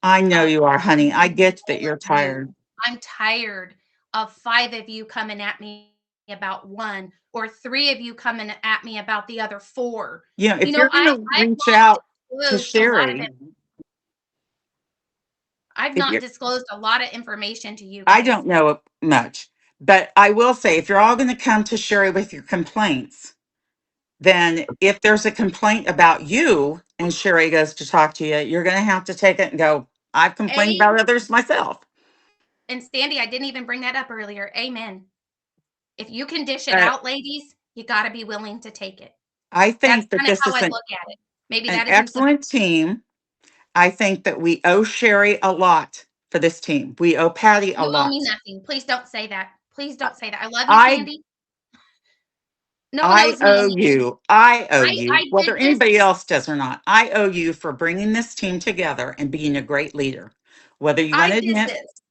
I know of you are, honey. I get that all you're of you. tired. I'm tired of 5 of you coming at me about one or 3 of you coming at me about the other 4. You know, You if know, you're going to I've reach not out to disclosed a lot of Sherry, it. I've if not you're, disclosed a lot of information to you I guys. don't know much, but I will say if you're all going to come to Sherry with your complaints, then if there's a complaint about you and Sherry goes to talk to you, you're going to have to take it and go, I've complained A about others myself. and Sandy, I didn't even bring that up earlier. Amen. If you can dish it But out, ladies, you got to be willing to take it. I That's think that kind of this how is I look at it. Maybe an that isn't the excellent team. I think that we owe Sherry a lot for this team. We owe Patty a you owe me lot. nothing. Please don't say that. Please don't say that. I love you, I Sandy. No one I owes me owe anything. you. I owe I you, whether did this anybody else does or not. I owe you for bringing this team together and being a great leader. Whether you want I to did admit, this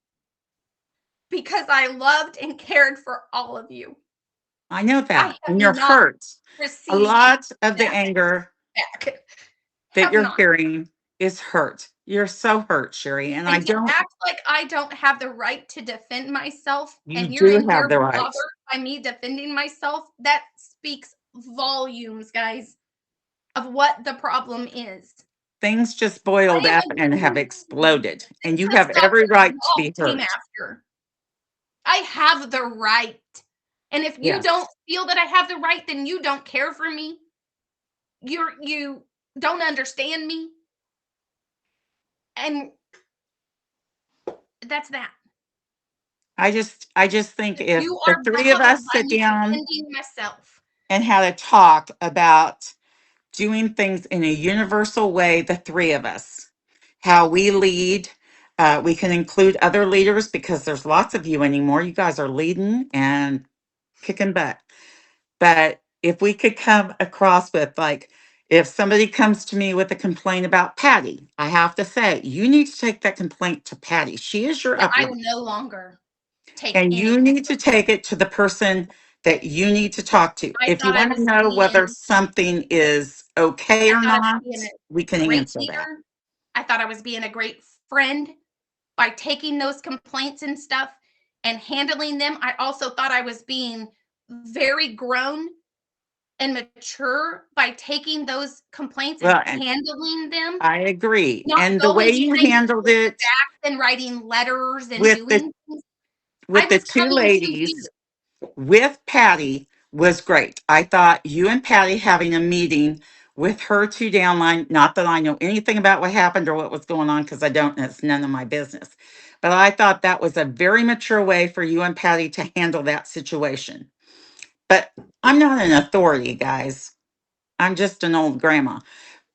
because I loved and cared for all of you. I know I that, have and you're not hurt. A received lot of the that anger back. that Have you're not. hearing is hurt. You're so hurt, Sherry, and I And to don't. act like I don't have the right to defend myself You and you're do in have here the right. bothered by me defending myself, that speaks volumes, guys, of what the problem is. Things just boiled I am up a and have human. exploded, This and you is have stuff every that right to y'all be came hurt. after. I have the right. And if you Yes. don't feel that I have the right, then you don't care for me. You don't understand me. And that's that. I just think if You the are three of bothered us by sit me down defending myself. and had a talk about doing things in a universal way, the three of us, how we lead. We can include other leaders because there's lots of you anymore. You guys are leading and kicking butt. But if we could come across with, like, if somebody comes to me with a complaint about Patty, I have to say, you need to take that complaint to Patty. She is your Yeah, I upline. will no longer take And any you need to complaint. take it to the person that you need to talk to. I If you thought I want to was know whether being something is okay I or thought I was not, being we a can great answer that. leader. I thought I was being a great friend by taking those complaints and stuff and handling them. I also thought I was being very grown and mature by taking those complaints and Well, and handling them, I agree. not And the way going you behind handled people's it backs and writing letters and with the doing things. I with the was two coming to you. ladies with Patty was great. I thought you and Patty having a meeting with her two downline, not that I know anything about what happened or what was going on, because I don't, and it's none of my business. But I thought that was a very mature way for you and Patty to handle that situation. But I'm not an authority, guys. I'm just an old grandma.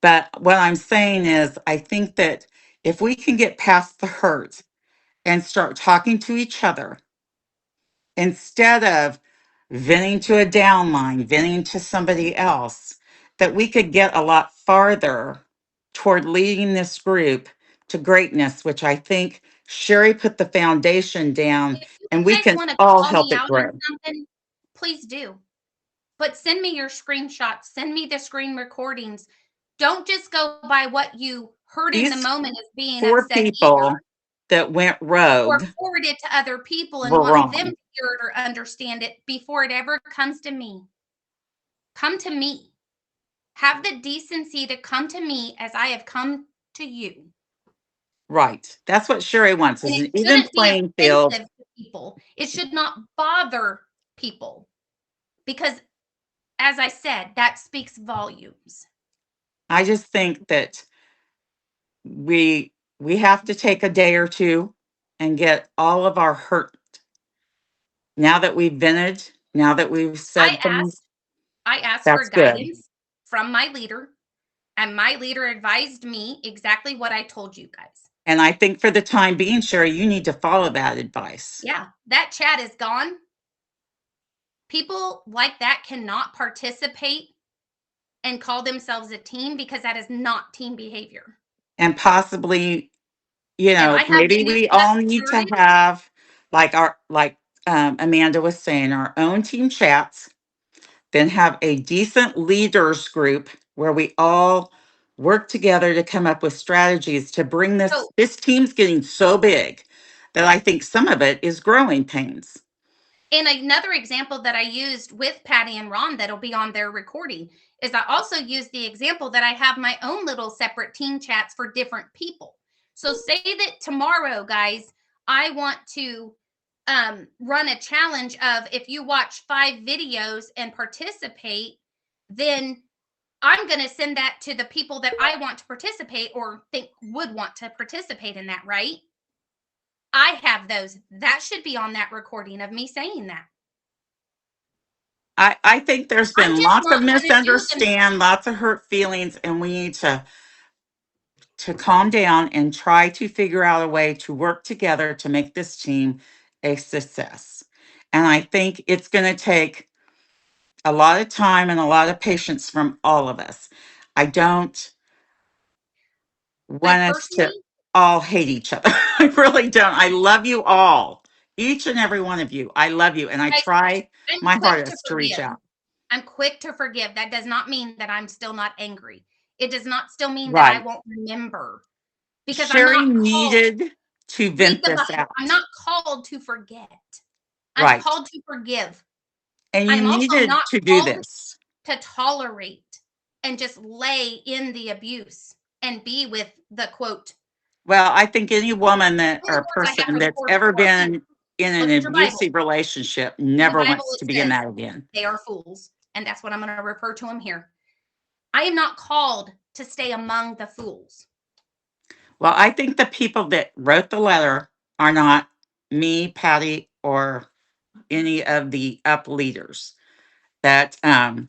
But what I'm saying is, I think that if we can get past the hurt and start talking to each other instead of venting to a downline, venting to somebody else, that we could get a lot farther toward leading this group to greatness, which I think Sherry put the foundation down If you and we guys can want to all call help me it out on grow. something, please do. But send me your screenshots, send me the screen recordings. Don't just go by what you heard in the These moment as being four upset either, people that went or rogue forward it to other people and were want them wrong. to hear it or understand it before it ever comes to me. Come to me. Have the decency to come to me as I have come to you. Right. That's what Sherry wants And is it an even shouldn't be playing field. offensive to people. It should not bother people because, as I said, that speaks volumes. I just think that we have to take a day or two and get all of our hurt now that we've vented, now that we've I said things. asked I asked for That's good. guidance from my leader, and my leader advised me exactly what I told you guys. And I think for the time being, Sherry, you need to follow that advice. Yeah, that chat is gone. People like that cannot participate and call themselves a team because that is not team behavior. And possibly, And I have maybe been we all need to assertive. have like Amanda was saying, our own team chats, then have a decent leaders group where we all work together to come up with strategies to bring So, this team's getting so big that I think some of it is growing pains. and another example that I used with Patty and Ron that'll be on their recording is I also used the example that I have my own little separate team chats for different people. So say that tomorrow, guys, I want to run a challenge of if you watch 5 videos and participate, then I'm going to send that to the people that I want to participate or think would want to participate in that, right? I have those. That should be on that recording of me saying that. I think there's I'm been just lots of not going to do them. misunderstand, lots of hurt feelings, and we need to calm down and try to figure out a way to work together to make this team a success. And I think it's going to take a lot of time and a lot of patience from all of us. I don't I want us to personally, all hate each other. I really don't. I love you all, each and every one of you. I love you, and I guys, try I'm my quick to hardest to reach forgive. out. I'm quick to forgive. That does not mean that I'm still not angry. It does not still mean that I Right. won't remember because I'm Sherry not called. needed to Read vent the this Bible. I'm out. not called to forget. I'm Right. called to forgive. And I you am also needed not to do called this. to tolerate and just lay in the abuse and be with the quote. Well, I think any woman that Only or words I have person for the that's poor ever people are fools. been in an Look at your Bible. abusive relationship In the never Bible, wants it to be in says that again. they are fools. And that's what I'm going to refer to them here. I am not called to stay among the fools. Well, I think the people that wrote the letter are not me, Patty, or any of the up leaders. That and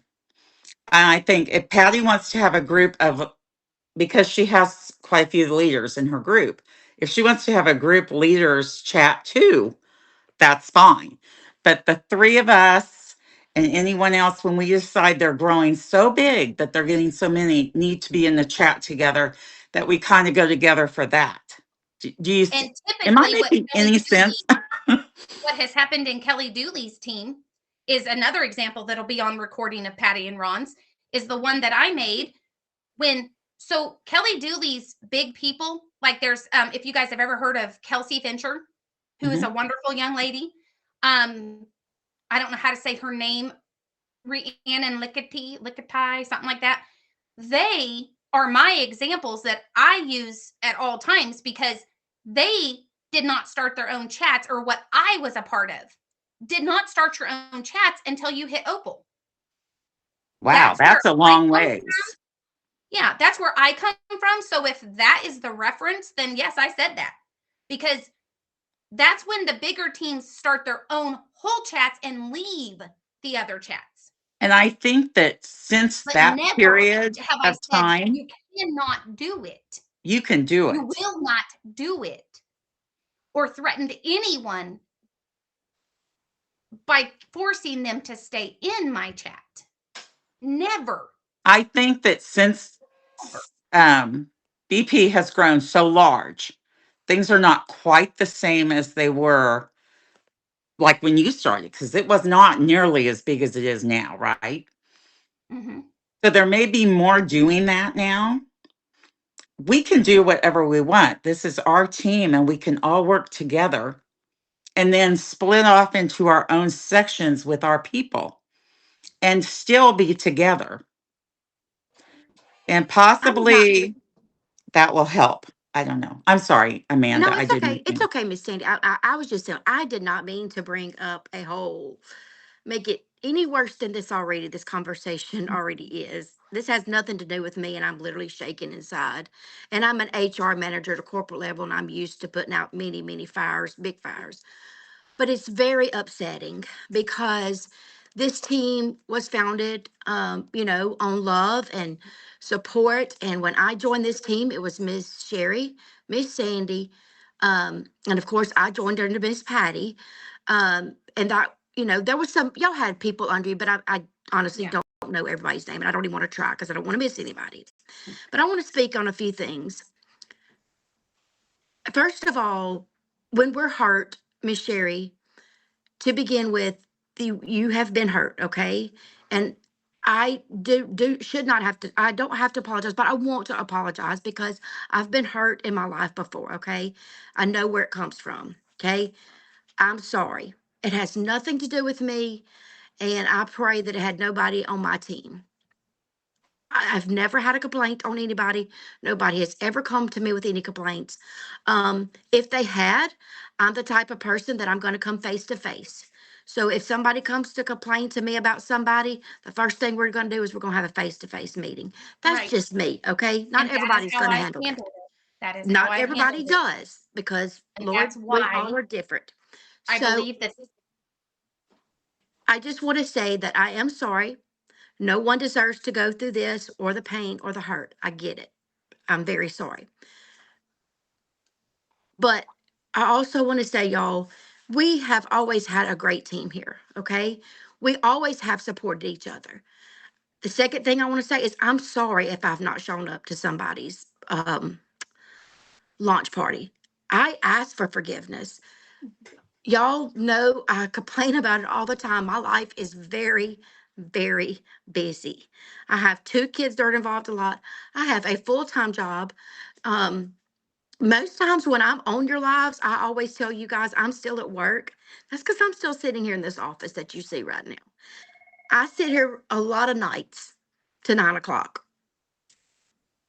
I think if Patty wants to have a group of, because she has quite a few leaders in her group, if she wants to have a group leaders chat too, that's fine. But the three of us and anyone else, when we decide they're growing so big that they're getting so many, need to be in the chat together, that we kind of go together for that. Do you And see? Am I typically, making any sense? what has happened in Kelly Dooley's team is another example that'll be on recording of Patty and Ron's is the one that I made when so Kelly Dooley's big people, like there's if you guys have ever heard of Kelsey Fincher, who is Mhm. a wonderful young lady. I don't know how to say her name, Rhiannon Lickety, something like that. They are my examples that I use at all times because they did not start their own chats or what I was a part of. Did not start your own chats until you hit Opal. Wow, That's where that's a I long come. ways. Yeah, that's where I come from. So if that is the reference, then yes, I said that because that's when the bigger teams start their own whole chats and leave the other chats. And I think that since But that never period have I of said time, you cannot do it. you can do You it. will not do it or threatened anyone by forcing them to stay in my chat. Never. I think that since BP has grown so large, things are not quite the same as they were like when you started, because it was not nearly as big as it is now, right? Mm-hmm. So there may be more doing that now. We can do whatever we want. This is our team, and we can all work together and then split off into our own sections with our people and still be together. And I'm not. possibly that will help. I don't know. I'm sorry, No, Amanda. I it's okay. didn't It's mean. okay, Miss Sandy. I was just saying, I did not mean to bring up a whole, make it any worse than this already. This conversation already is. This has nothing to do with me, and I'm literally shaking inside. And I'm an HR manager at a corporate level, and I'm used to putting out many, many fires, big fires. But it's very upsetting because this team was founded, on love and support. And when I joined this team, it was Miss Sherry, Miss Sandy, and of course, I joined under Miss Patty. And that, there was some, y'all had people under you, but I honestly Yeah. don't know everybody's name, and I don't even want to try because I don't want to miss anybody. But I want to speak on a few things. First of all, when we're hurt, Miss Sherry, to begin with, you have been hurt, okay? And I should not have to, I don't have to apologize, but I want to apologize because I've been hurt in my life before, okay? I know where it comes from, okay? I'm sorry. It has nothing to do with me, and I pray that it had nobody on my team. I've never had a complaint on anybody. Nobody has ever come to me with any complaints. If they had, I'm the type of person that I'm going to come face to face. So if somebody comes to complain to me about somebody, the first thing we're going to do is we're going to have a face to face meeting. That's Right. just me, okay? Not And that is everybody's how going to I've handle that. handled it. That is how Not I've everybody handled it. does because, And Lord, that's we why all are different. I So believe that I just want to say that I am sorry. No one deserves to go through this or the pain or the hurt. I get it. I'm very sorry. But I also want to say, y'all, we have always had a great team here, okay? We always have supported each other. The second thing I want to say is I'm sorry if I've not shown up to somebody's launch party. I ask for forgiveness. Y'all know I complain about it all the time. My life is very, very busy. I have 2 kids that are involved a lot. I have a full-time job. Um, Most times when I'm on your lives, I always tell you guys I'm still at work. That's because I'm still sitting here in this office that you see right now. I sit here a lot of nights to 9 o'clock.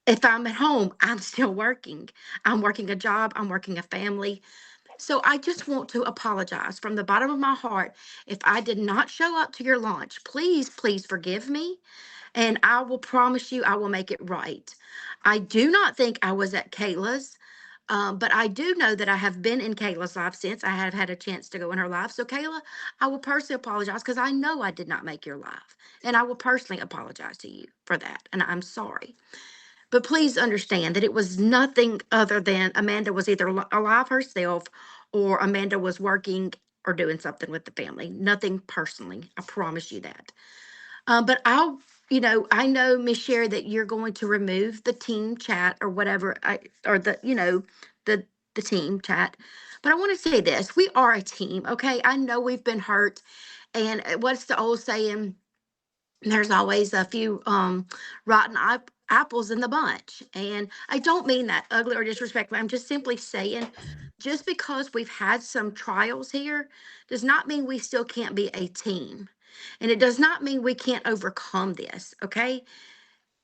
If I'm at home, I'm still working. I'm working a job, I'm working a family. So I just want to apologize from the bottom of my heart. If I did not show up to your launch, please, please forgive me. And I will promise you I will make it right. I do not think I was at Kayla's. But I do know that I have been in Kayla's life since I have had a chance to go in her life. So, Kayla, I will personally apologize because I know I did not make your life. And I will personally apologize to you for that. And I'm sorry. But please understand that it was nothing other than Amanda was either alive herself or Amanda was working or doing something with the family. Nothing personally. I promise you that. But I know, Miss Sherry, that you're going to remove the team chat or whatever, or the team chat. But I want to say this: we are a team, okay? I know we've been hurt, and what's the old saying? There's always a few rotten apples in the bunch, and I don't mean that ugly or disrespectful. I'm just simply saying, just because we've had some trials here, does not mean we still can't be a team. And it does not mean we can't overcome this, okay?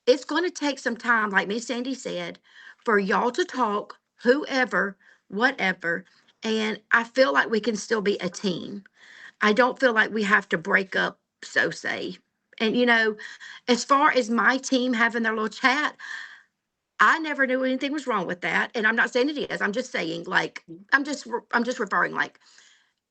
It's going to take some time, like Miss Sandy said, for y'all to talk, whoever, whatever. And I feel like we can still be a team. I don't feel like we have to break up, so say. And as far as my team having their little chat, I never knew anything was wrong with that. And I'm not saying it is. I'm just saying, like, I'm just referring, like,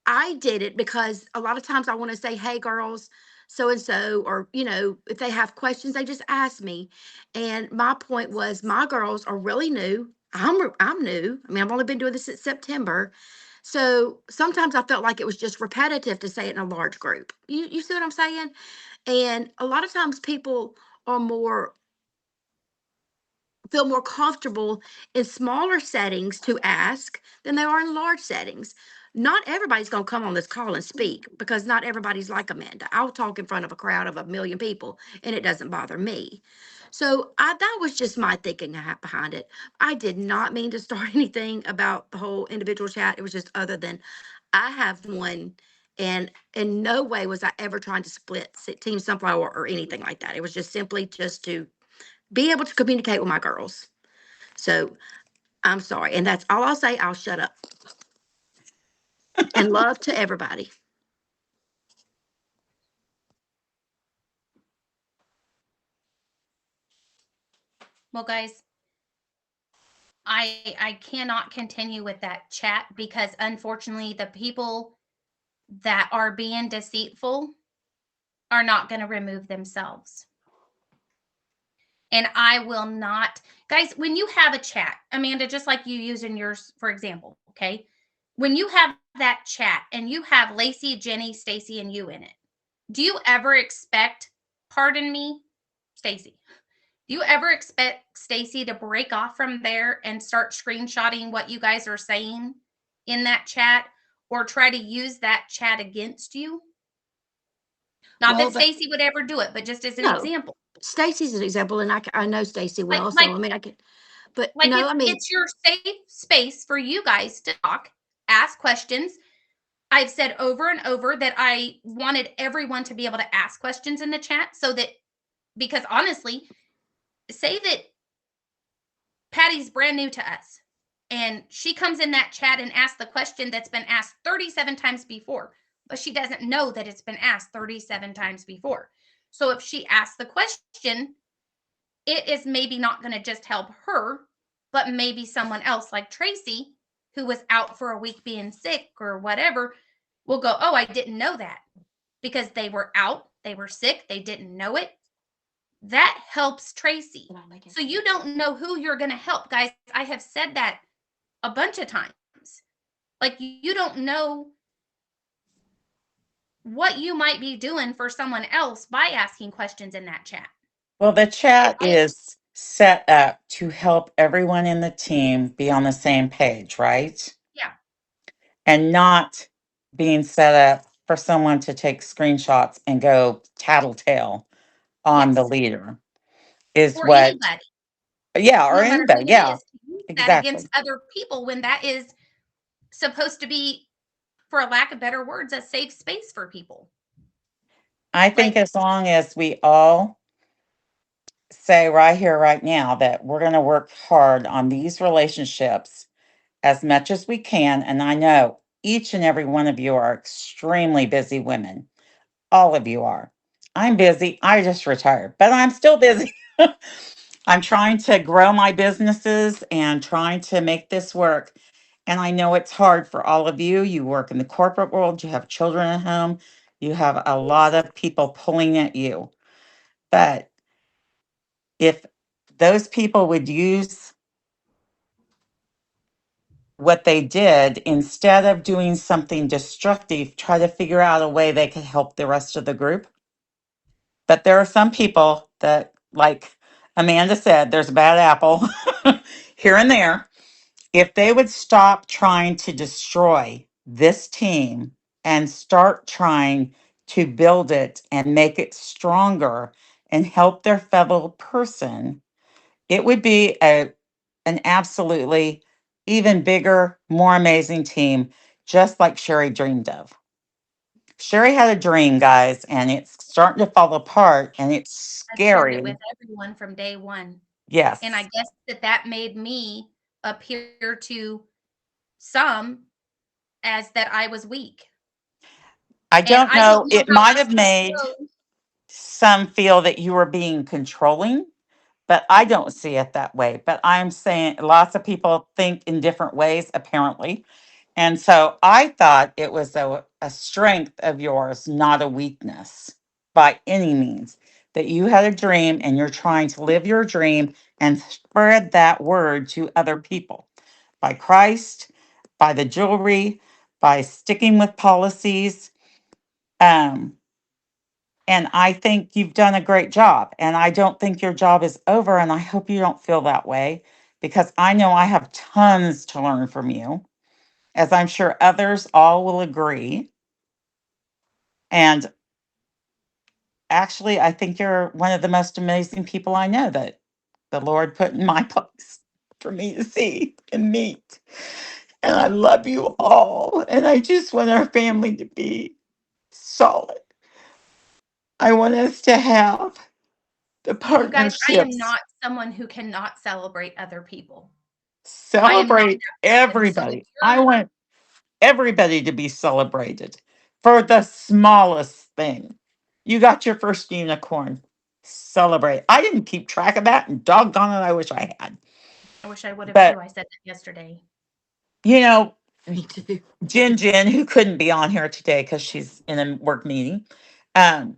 I did it because a lot of times I want to say, hey, girls, so and so, or, if they have questions, they just ask me. And my point was, my girls are really new. I'm new. I mean, I've only been doing this since September. So sometimes I felt like it was just repetitive to say it in a large group. You see what I'm saying? And a lot of times people are more feel more comfortable in smaller settings to ask than they are in large settings. Not everybody's going to come on this call and speak because not everybody's like Amanda. I'll talk in front of a crowd of 1 million people and it doesn't bother me. So that was just my thinking behind it. I did not mean to start anything about the whole individual chat. It was just other than I have one, and in no way was I ever trying to split Team Sunflower or anything like that. It was just simply just to be able to communicate with my girls. So I'm sorry. And that's all I'll say. I'll shut up. And love to everybody. well, guys, I cannot continue with that chat because unfortunately the people that are being deceitful are not going to remove themselves. And I will not, guys, when you have a chat, Amanda, just like you use in yours, for example, okay? When you have that chat and you have Lacey, Jenny, Stacy, and you in it, do you ever expect, pardon me, Stacy, do you ever expect Stacy to break off from there and start screenshotting what you guys are saying in that chat or try to use that chat against you? Not Well, that Stacy would ever do it, but just as an no, example. Stacy's an example, and I know Stacy Like well, like so I mean, I can, but like no, I mean, it's your safe space for you guys to talk, ask questions. I've said over and over that I wanted everyone to be able to ask questions in the chat so that, because honestly, say that Patty's brand new to us and she comes in that chat and asks the question that's been asked 37 times before, but she doesn't know that it's been asked 37 times before. So if she asks the question, it is maybe not going to just help her, but maybe someone else like Tracy, who was out for a week being sick or whatever, will go, oh, I didn't know that, because they were out, they were sick, they didn't know it. That helps Tracy. So you don't know who you're going to help, guys. I have said that a bunch of times. Like, you don't know what you might be doing for someone else by asking questions in that chat. Well, the chat is set up to help everyone in the team be on the same page, right? Yeah. And not being set up for someone to take screenshots and go tattletale on the Yes. leader is Or what, anybody, yeah, or no matter anybody. who it Yeah, is, to use that exactly. against other people when that is supposed to be, for a lack of better words, a safe space for people. I think Like, as long as we all say right here, right now, that we're going to work hard on these relationships as much as we can. And I know each and every one of you are extremely busy women. All of you are. I'm busy. I just retired, but I'm still busy. I'm trying to grow my businesses and trying to make this work. And I know it's hard for all of you. You work in the corporate world, you have children at home, you have a lot of people pulling at you. But if those people would use what they did instead of doing something destructive, try to figure out a way they could help the rest of the group. But there are some people that, like Amanda said, there's a bad apple here and there. If they would stop trying to destroy this team and start trying to build it and make it stronger and help their fellow person, it would be an absolutely even bigger, more amazing team, just like Sherry dreamed of. Sherry had a dream, guys, and it's starting to fall apart and it's I've shared it scary. with everyone from day one. And I Yes. guess that made me appear to some as that I was weak. I And don't I don't know. know It how might else have to made show. some feel that you were being controlling, but I don't see it that way. But I'm saying lots of people think in different ways, apparently. And so I thought it was a strength of yours, not a weakness by any means. That you had a dream and you're trying to live your dream and spread that word to other people by Christ, by the jewelry, by sticking with policies. Um, and I think you've done a great job. And I don't think your job is over. And I hope you don't feel that way because I know I have tons to learn from you, as I'm sure others all will agree. And actually, I think you're one of the most amazing people I know that the Lord put in my place for me to see and meet. And I love you all. And I just want our family to be solid. I want us to have the You guys, I am partnerships, not someone who cannot celebrate other people. I am not celebrate that person. So if everybody. I you're, want everybody to be celebrated for the smallest thing. You got your first unicorn. Celebrate. I didn't keep track of that, and doggone it, I wish I had. I wish I would have too. But, I said that yesterday. you know, me too. Jen, who couldn't be on here today because she's in a work meeting, um,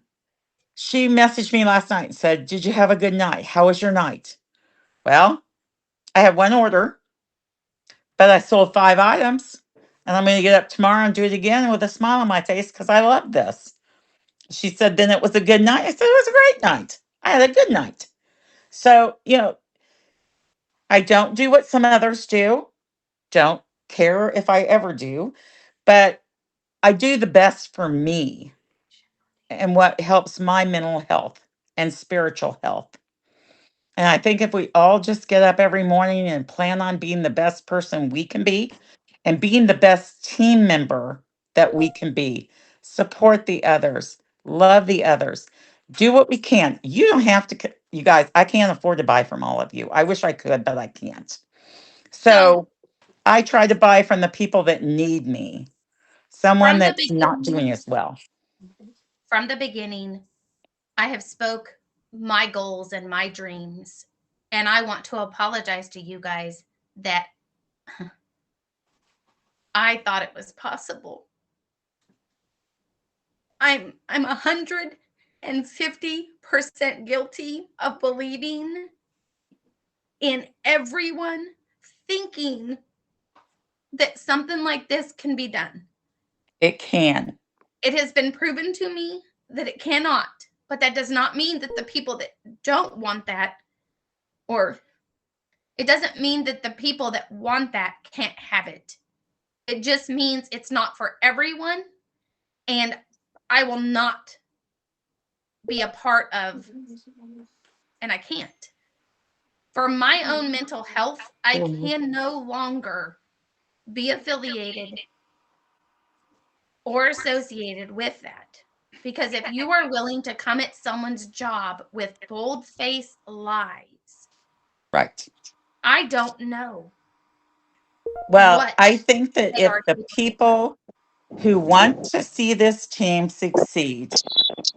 she messaged me last night and said, did you have a good night? How was your night? Well, I had one order, but I sold 5 items. And I'm going to get up tomorrow and do it again with a smile on my face because I love this. She said, then it was a good night. I said, it was a great night. I had a good night. So, I don't do what some others do. Don't care if I ever do, but I do the best for me. and what helps my mental health and spiritual health. And I think if we all just get up every morning and plan on being the best person we can be and being the best team member that we can be, support the others, love the others, do what we can. You don't have to, you guys, I can't afford to buy from all of you. I wish I could, but I can't. So So I try to buy from the people that need me, someone from the that's not beginning, doing as well. from the beginning, I have spoke my goals and my dreams, and I want to apologize to you guys that I thought it was possible. I'm 150% guilty of believing in everyone thinking that something like this can be done. It can. It has been proven to me that it cannot, but that does not mean that the people that don't want that, or it doesn't mean that the people that want that can't have it. It just means it's not for everyone, and I will not be a part of, and I can't. For my own mental health, I can no longer be affiliated or associated with that. Because if you are willing to come at someone's job with bold-faced lies, Right. I don't know Well, what I think that they if are the capable. people who want to see this team succeed,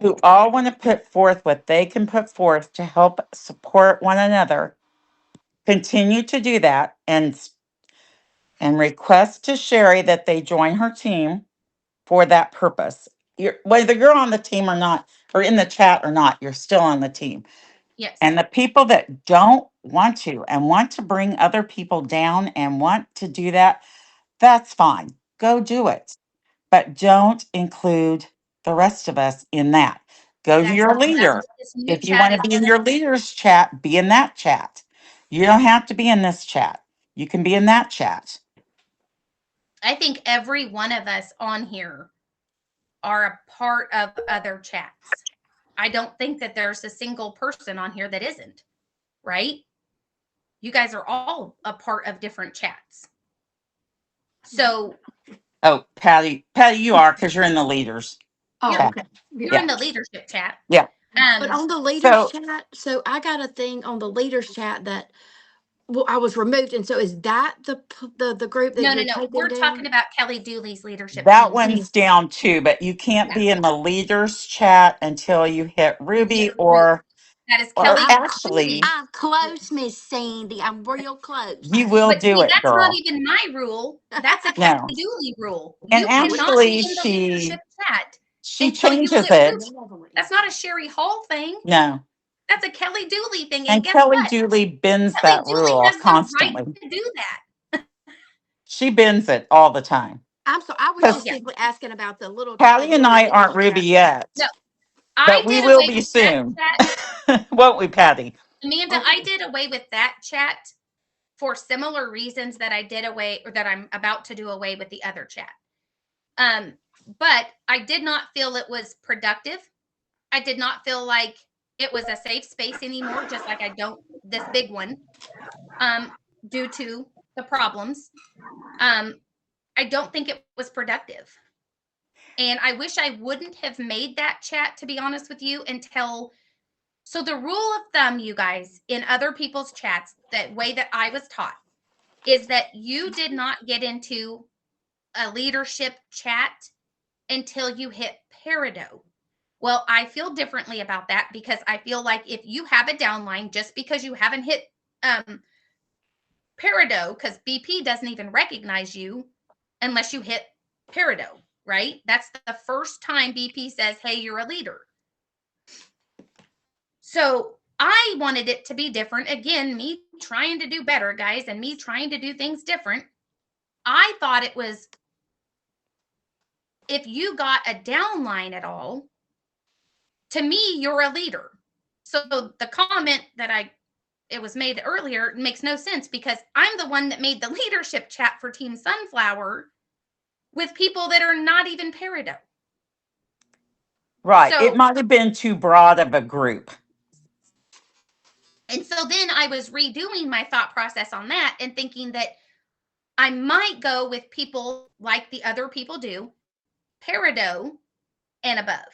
who all want to put forth what they can put forth to help support one another, continue to do that and request to Sherry that they join her team for that purpose. Whether you're on the team or not, or in the chat or not, you're still on the team. Yes, And the people that don't want to and want to bring other people down and want to do that, that's fine. Go do it. But don't include the rest of us in that. Go to your that's leader. what this new If you chat want is to be in gonna your be. leader's chat, be in that chat. You don't have to be in this chat. You can be in that chat. I think every one of us on here are a part of other chats. I don't think that there's a single person on here that isn't, right? You guys are all a part of different chats. So Oh, Patty, you are because you're in the leaders Oh, yeah, chat. okay. you're Yeah. in Yeah, the leadership chat. yeah. But Um, on the leaders So, chat, so I got a thing on the leaders chat that, well, I was removed, and so is that the group that no, you're no. taking We're talking down? about Kelly Dooley's leadership that team. one's down too, but you can't be in the leaders chat until you hit Hit Ruby Ruby. or That is or Kelly Ashley. Dooley. I'm close, Miss Sandy. I'm real close. You will But do see, it, that's not girl. even my rule. That's a Kelly No. Dooley rule. And You cannot be Ashley, in the leadership chat she until you changes hit it. Ruby. That's not a Sherry Hall thing. No. That's a Kelly Dooley thing. And And guess Kelly what? Dooley bends Kelly that Dooley rule has the right constantly. to do that. She bends it all the time. I'm so I was Oh, just Because yeah. simply asking about the little Kelly Patty and Dooley I leaders aren't Ruby chat. yet, No, I but we did will away be with that soon. chat. Won't we, Patty? Amanda, I did away with that chat for similar reasons that I did away, or that I'm about to do away with the other chat. But I did not feel it was productive. I did not feel like it was a safe space anymore, just like I don't this big one, due to the problems. I don't think it was productive. And I wish I wouldn't have made that chat, to be honest with you, until so the rule of thumb, you guys, in other people's chats, that way that I was taught, is that you did not get into a leadership chat until you hit peridot. Well, I feel differently about that because I feel like if you have a downline, just because you haven't hit peridot, because BP doesn't even recognize you unless you hit peridot, right? That's the first time BP says, hey, you're a leader. So I wanted it to be different. Again, me trying to do better, guys, and me trying to do things different. I thought it was if you got a downline at all, to me, you're a leader. So the comment that it was made earlier makes no sense because I'm the one that made the leadership chat for Team Sunflower with people that are not even peridot. Right. It So, might have been too broad of a group. and so then I was redoing my thought process on that and thinking that I might go with people like the other people do, peridot and above.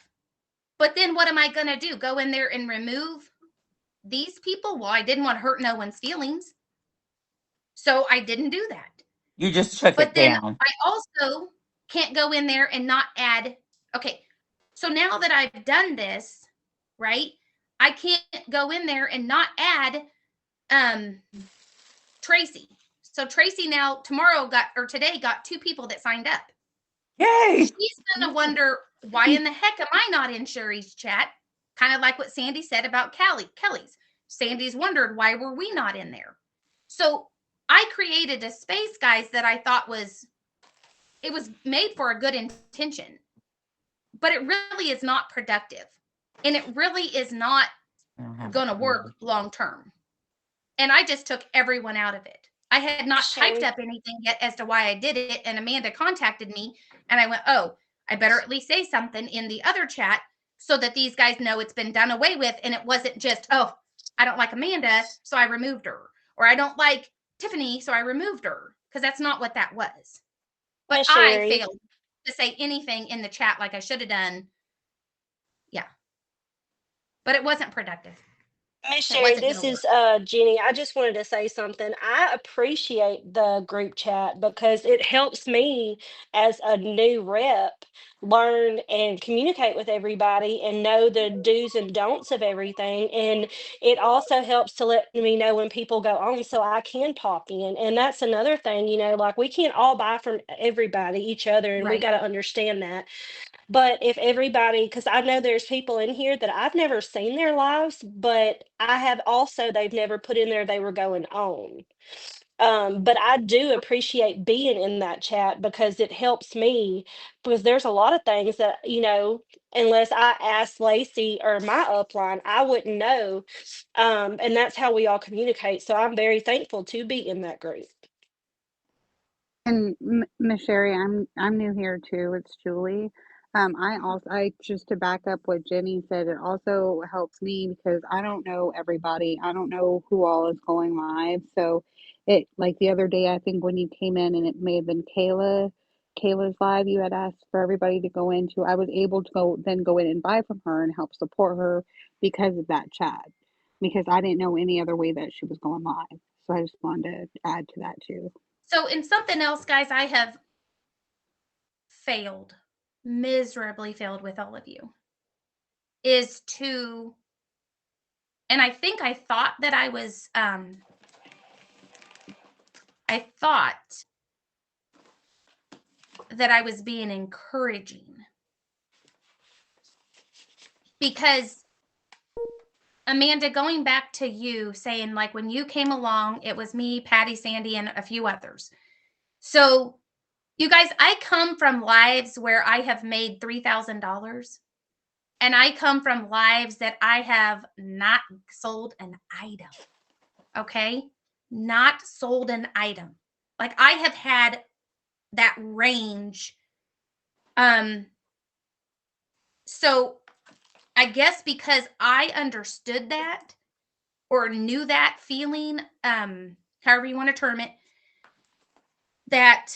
But then what am I going to do? Go in there and remove these people? Well, I didn't want to hurt no one's feelings. So I didn't do that. You just took But it then down. I also can't go in there and not add. Okay. So now that I've done this, right? I can't go in there and not add Tracy. So Tracy now today got 2 people that signed up. Yay. She's gonna wonder, why in the heck am I not in Sherry's chat? Kind of like what Sandy said about Kelly's. Sandy's wondered, why were we not in there? So I created a space, guys, that I thought was made for a good intention, but it really is not productive. And it really is not gonna work long term. And I just took everyone out of it. I had not typed Sherry. up anything yet as to why I did it. And Amanda contacted me and I went, oh, I better at least say something in the other chat so that these guys know it's been done away with. And it wasn't just, oh, I don't like Amanda, so I removed her. Or I don't like Tiffany, so I removed her. Because that's not what that was. But Miss I Sherry. failed to say anything in the chat like I should have done. Yeah. But it wasn't productive. Miss It Sherry, wasn't this going to work. is Jenny. I just wanted to say something. I appreciate the group chat because it helps me as a new rep learn and communicate with everybody and know the do's and don'ts of everything. And it also helps to let me know when people go on so I can pop in. And that's another thing, like we can't all buy from everybody, each other, and we Right. got to understand that. But if everybody, because I know there's people in here that I've never seen their lives, but I have also, they've never put in there they were going on. But I do appreciate being in that chat because it helps me because there's a lot of things that, unless I asked Lacey or my upline, I wouldn't know. And that's how we all communicate. So I'm very thankful to be in that group. And Miss Sherry, I'm new here too. It's Julie. I just to back up what Jenny said, it also helps me because I don't know everybody. I don't know who all is going live. So it like the other day, I think when you came in and it may have been Kayla's live, you had asked for everybody to go into. I was able to go in and buy from her and help support her because of that chat. Because I didn't know any other way that she was going live. So I just wanted to add to that too. So, in something else, guys, I have failed, miserably failed with all of you, is to, and I think I thought that I was, I thought that I was being encouraging because Amanda, going back to you saying, like, when you came along, it was me, Patty, Sandy, and a few others. So, you guys, I come from lives where I have made $3,000. And I come from lives that I have not sold an item. Okay? Not sold an item. Like I have had that range. So I guess because I understood that or knew that feeling, however you want to term it, that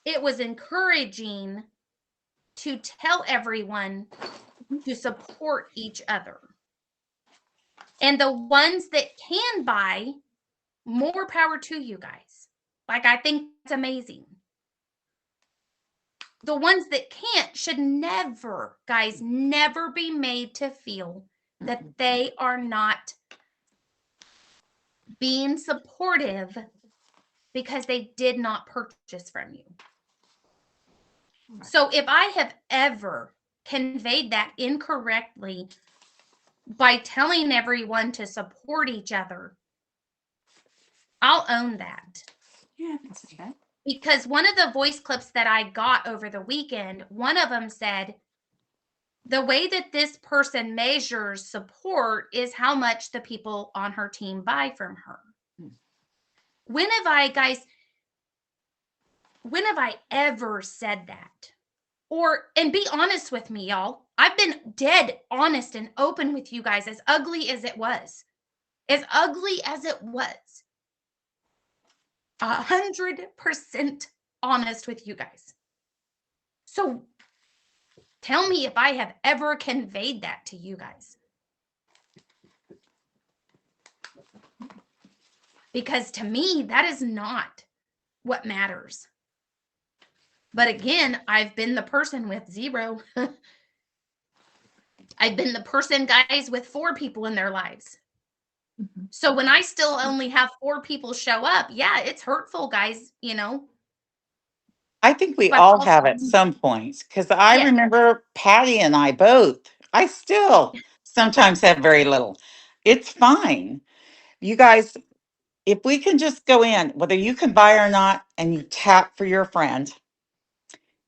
it was encouraging to tell everyone to support each other. And the ones that can buy, more power to you guys. Like, I think it's amazing. The ones that can't should never, guys, never be made to feel that they are not being supportive because they did not purchase from you. So if I have ever conveyed that incorrectly by telling everyone to support each other, I'll own that. Yeah, that's okay. Because one of the voice clips that I got over the weekend, one of them said, the way that this person measures support is how much the people on her team buy from her. When have I, guys, when have I ever said that? and be honest with me, y'all. I've been dead honest and open with you guys, as ugly as it was. As ugly as it was. 100% honest with you guys. So tell me if I have ever conveyed that to you guys. Because to me, that is not what matters. But again, I've been the person with 0. I've been the person, guys, with 4 people in their lives. So when I still only have 4 people show up, yeah, it's hurtful, guys, you know. I think we But all also, have at some points because I yeah, remember Patty and I both. I still sometimes have very little. It's fine. You guys, if we can just go in, whether you can buy or not, and you tap for your friend,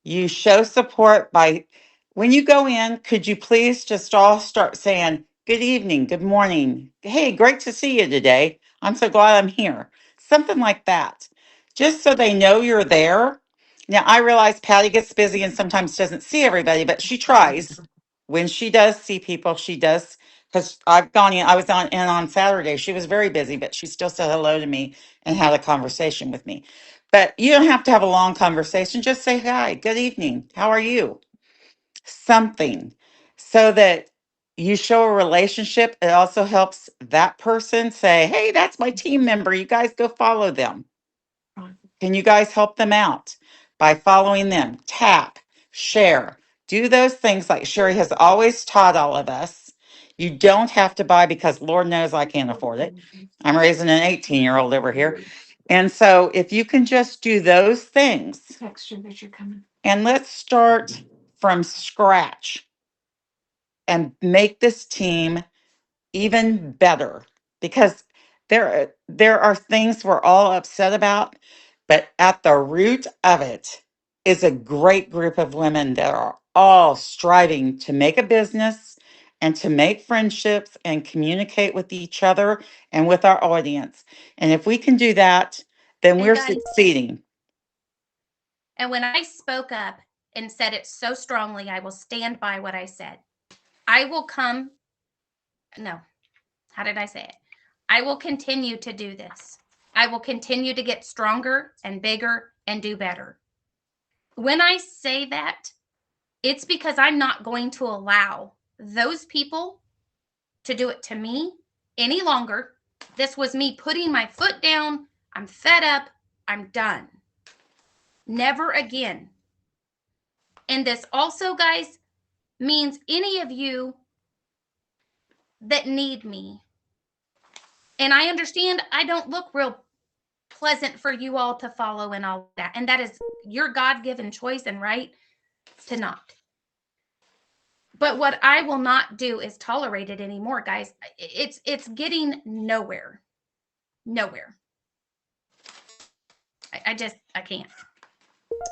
you show support by when you go in, could you please just all start saying, good evening, good morning. Hey, great to see you today. I'm so glad I'm here. Something like that. Just so they know you're there. Now, I realize Patty gets busy and sometimes doesn't see everybody, but she tries. When she does see people, she does. Because I've gone in, I was in on Saturday. She was very busy, but she still said hello to me and had a conversation with me. But you don't have to have a long conversation. Just say, hi, good evening. How are you? Something so that you show a relationship. It also helps that person say, hey, that's my team member. You guys go follow them. Can you guys help them out by following them? Tap, share, do those things like Sherry has always taught all of us. You don't have to buy because Lord knows I can't afford it. I'm raising an 18-year-old over here. And so if you can just do those things, Texture that you're coming. and let's start from scratch and make this team even better because there are things we're all upset about, but at the root of it is a great group of women that are all striving to make a business and to make friendships and communicate with each other and with our audience. And if we can do that, then and we're guys, succeeding. and when I spoke up and said it so strongly, I will stand by what I said. I will come, no, how did I say it? I will continue to do this. I will continue to get stronger and bigger and do better. When I say that, it's because I'm not going to allow those people to do it to me any longer. This was me putting my foot down. I'm fed up. I'm done. Never again. And this also, guys, means any of you that need me. And I understand I don't look real pleasant for you all to follow and all that. And that is your God-given choice and right to not. But what I will not do is tolerate it anymore, guys. It's getting nowhere. Nowhere. I can't.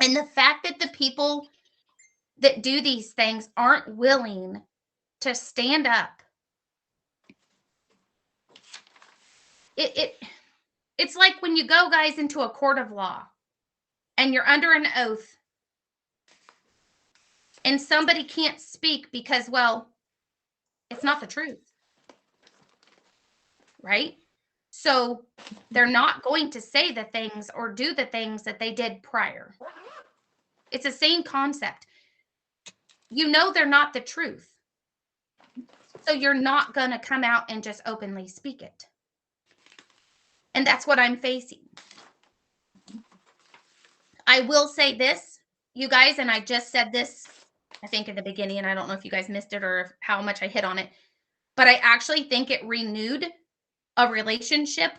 And the fact that the people that do these things aren't willing to stand up, it's like when you go, guys, into a court of law and you're under an oath and somebody can't speak because, well, it's not the truth, right? So they're not going to say the things or do the things that they did prior. It's the same concept. You know they're not the truth. So you're not going to come out and just openly speak it. And that's what I'm facing. I will say this, you guys, and I just said this, I think at the beginning, and I don't know if you guys missed it or how much I hit on it, but I actually think it renewed a relationship.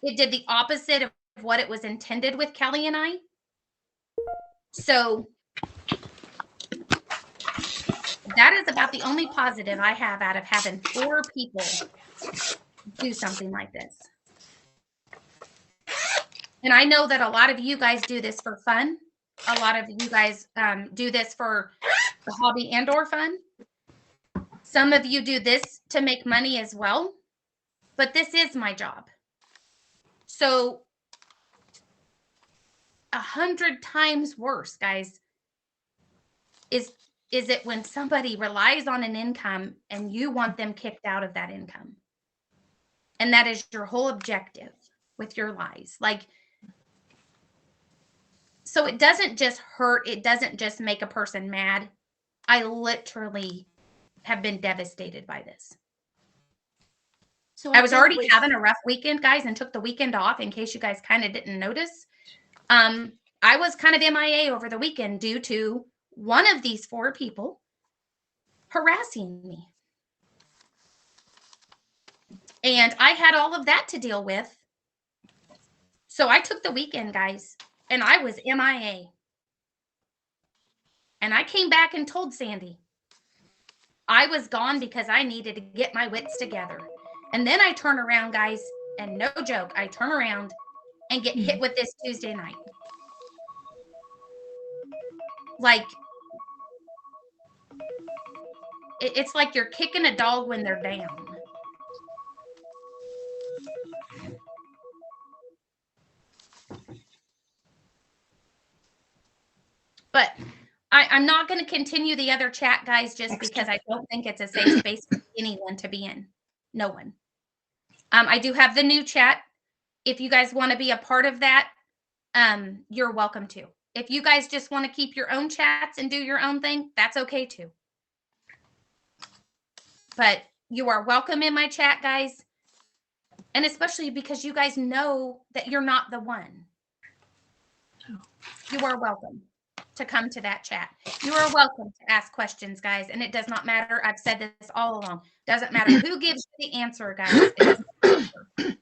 It did the opposite of what it was intended with Kelly and I. So that is about the only positive I have out of having 4 people do something like this. And I know that a lot of you guys do this for fun. A lot of you guys do this for the hobby and or fun. Some of you do this to make money as well. But this is my job. So 100 times worse, guys. is is it when somebody relies on an income and you want them kicked out of that income? And that is your whole objective with your lies. Like, so it doesn't just hurt, it doesn't just make a person mad. I literally have been devastated by this. So I I was think already having a rough weekend, guys, and took the weekend off in case you guys kind of didn't notice. I was kind of MIA over the weekend due to one of these 4 people harassing me. And I had all of that to deal with. So I took the weekend, guys, and I was MIA. And I came back and told Sandy I was gone because I needed to get my wits together. And then I turn around, guys, and no joke, I turn around and get hit with this Tuesday night. Like, it's like you're kicking a dog when they're down. But I'm not going to continue the other chat, guys, just because I don't think it's a safe space for anyone to be in. No one. I do have the new chat. If you guys want to be a part of that, you're welcome to. If you guys just want to keep your own chats and do your own thing, that's okay too. But you are welcome in my chat, guys. And especially because you guys know that you're not the one. You are welcome to come to that chat. You are welcome to ask questions, guys. And it does not matter. I've said this all along. Doesn't matter who gives you the answer, guys. It doesn't matter.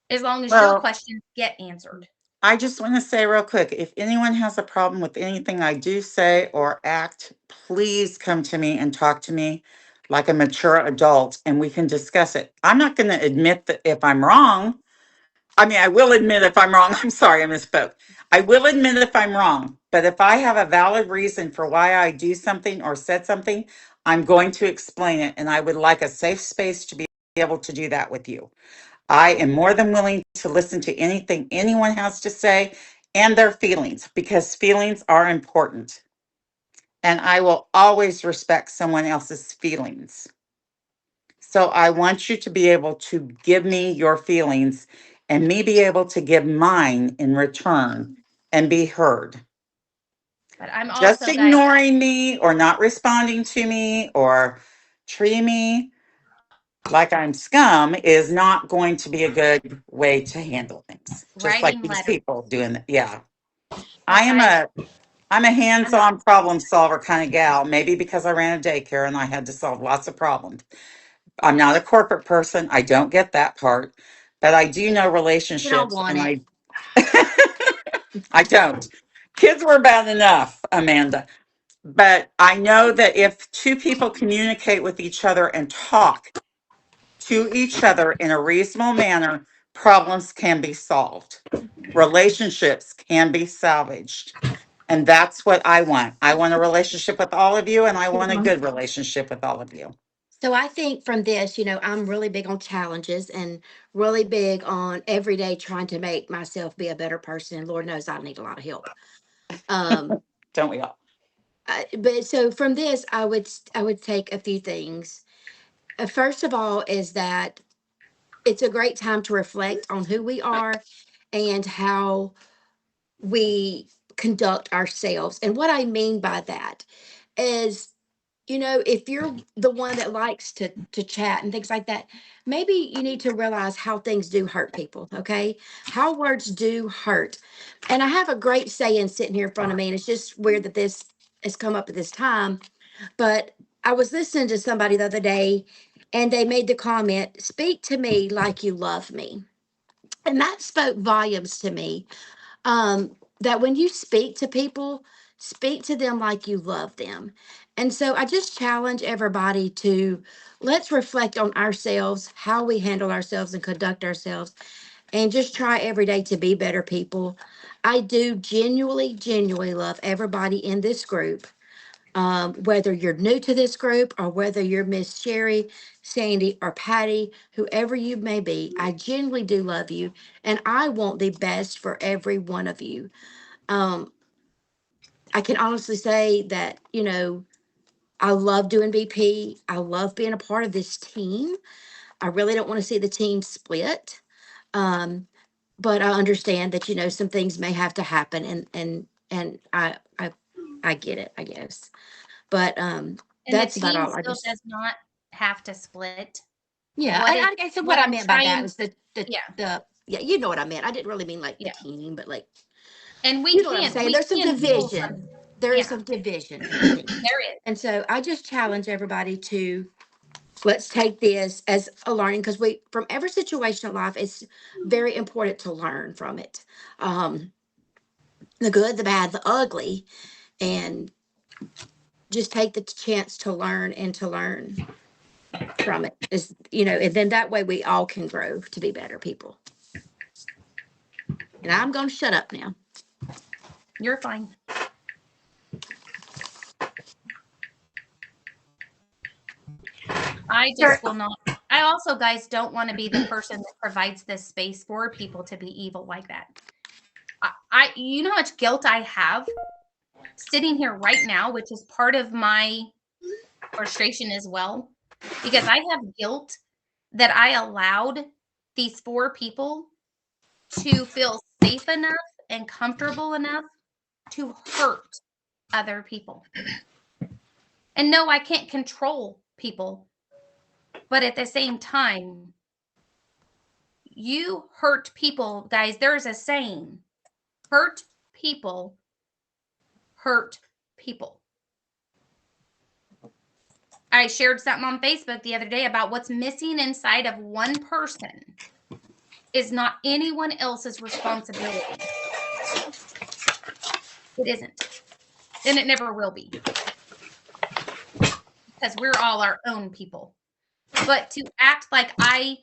As long as your Well, questions get answered. I just want to say real quick, if anyone has a problem with anything I do say or act, please come to me and talk to me like a mature adult and we can discuss it. I'm not going to admit that if I'm wrong. I mean, I will admit if I'm wrong. I'm sorry, I misspoke. I will admit if I'm wrong, but if I have a valid reason for why I do something or said something, I'm going to explain it. And I would like a safe space to be able to do that with you. I am more than willing to listen to anything anyone has to say and their feelings because feelings are important. And I will always respect someone else's feelings. So I want you to be able to give me your feelings and me be able to give mine in return and be heard. But I'm Just also, guys, ignoring me or not responding to me or treating me like I'm scum is not going to be a good way to handle things. Just like writing these letters. people doing it. Yeah. I But am guys, a I'm a I'm not. hands-on problem solver kind of gal, maybe because I ran a daycare and I had to solve lots of problems. I'm not a corporate person. I don't get that part, but I do know you don't relationships want and it. I don't. Kids were bad enough, Amanda. But I know that if two people communicate with each other and talk to each other in a reasonable manner, problems can be solved. Relationships can be salvaged. And that's what I want. I want a relationship with all of you, and I want a good relationship with all of you. So I think from this, I'm really big on challenges and really big on every day trying to make myself be a better person. And Lord knows I need a lot of help. Um, Don't we all? but so from this, I would take a few things. First of all, is that it's a great time to reflect on who we are and how we conduct ourselves. And what I mean by that is, if you're the one that likes to chat and things like that, maybe you need to realize how things do hurt people, okay? How words do hurt. And I have a great saying sitting here in front of me, and it's just weird that this has come up at this time, but I was listening to somebody the other day and they made the comment, "Speak to me like you love me." And that spoke volumes to me, that when you speak to people, speak to them like you love them. And so I just challenge everybody to let's reflect on ourselves, how we handle ourselves and conduct ourselves, and just try every day to be better people. I do genuinely love everybody in this group. Whether you're new to this group or whether you're Miss Sherry, Sandy, or Patty, whoever you may be, I genuinely do love you, and I want the best for every one of you. Um, I can honestly say that, you know, I love doing BP. I love being a part of this team. I really don't want to see the team split. Um, but I understand that, you know, some things may have to happen, and I get it, I guess. But And the that's about team all. I still just, does not have to split. yeah, What it I said what what I I'm meant by that trying was the yeah, yeah, you know what I meant. I didn't really mean like the yeah. team, but like, And you know what I'm saying. we There's some can pull division. some There is yeah, some division in the team, there is. and so I just challenge everybody to, let's take this as a learning, because we, from every situation in life, it's very important to learn from it. Um, the good, the bad, the ugly, and just take the chance to learn and to learn from it. Is, you know, and then that way we all can grow to be better people. And I'm going to shut up now. You're fine. I just will not. I also, guys, don't want to be the person that provides this space for people to be evil like that. You know how much guilt I have sitting here right now, which is part of my frustration as well, because I have guilt that I allowed these 4 people to feel safe enough and comfortable enough to hurt other people. And no, I can't control people, but at the same time, you hurt people, guys. There's a saying, hurt people hurt people. I shared something on Facebook the other day about what's missing inside of one person is not anyone else's responsibility. It isn't. And it never will be. Because we're all our own people. But to act like I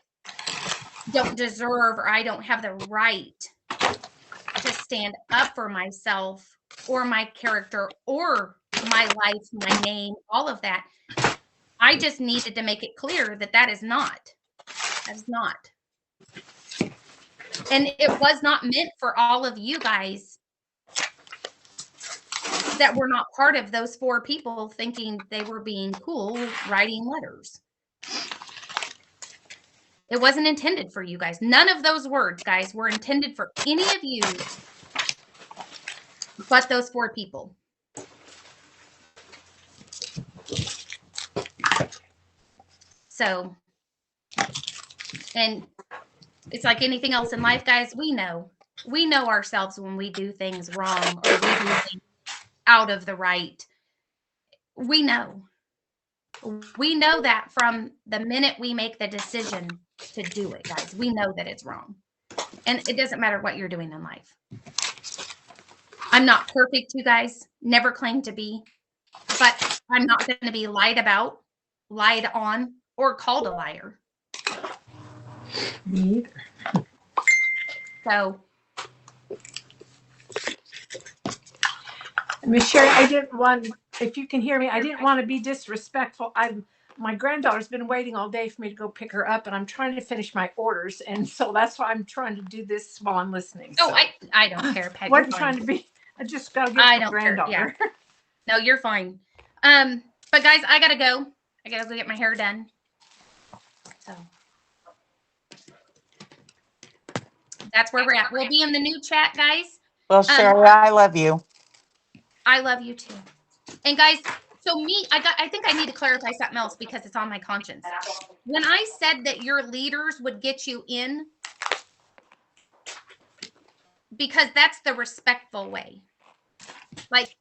don't deserve or I don't have the right to stand up for myself or my character or my life, my name, all of that, I just needed to make it clear that that is not. That is not. And it was not meant for all of you guys that were not part of those 4 people thinking they were being cool writing letters. It wasn't intended for you guys. None of those words, guys, were intended for any of you but those 4 people. So, and it's like anything else in life, guys. We know ourselves when we do things wrong or we do things out of the right. We know that from the minute we make the decision to do it, guys. We know that it's wrong. And it doesn't matter what you're doing in life. I'm not perfect, you guys. Never claim to be. But I'm not going to be lied about, lied on, or called a liar. Me either. So, Miss Sherry, I didn't want, if you can hear me, I didn't want to be disrespectful. My granddaughter's been waiting all day for me to go pick her up, and I'm trying to finish my orders, and so that's why I'm trying to do this while I'm listening. oh, So I don't care, Peg. You're wasn't fine. trying to be. I just gotta get I my don't care. granddaughter. Yeah. No, you're fine. But guys, I gotta go. I gotta go get my hair done. So that's where we're at. We'll be in the new chat, guys. Well, Sherry, I love you. I love you too. And guys, so I think I need to clarify something else because it's on my conscience. When I said that your leaders would get you in, because that's the respectful way. Like,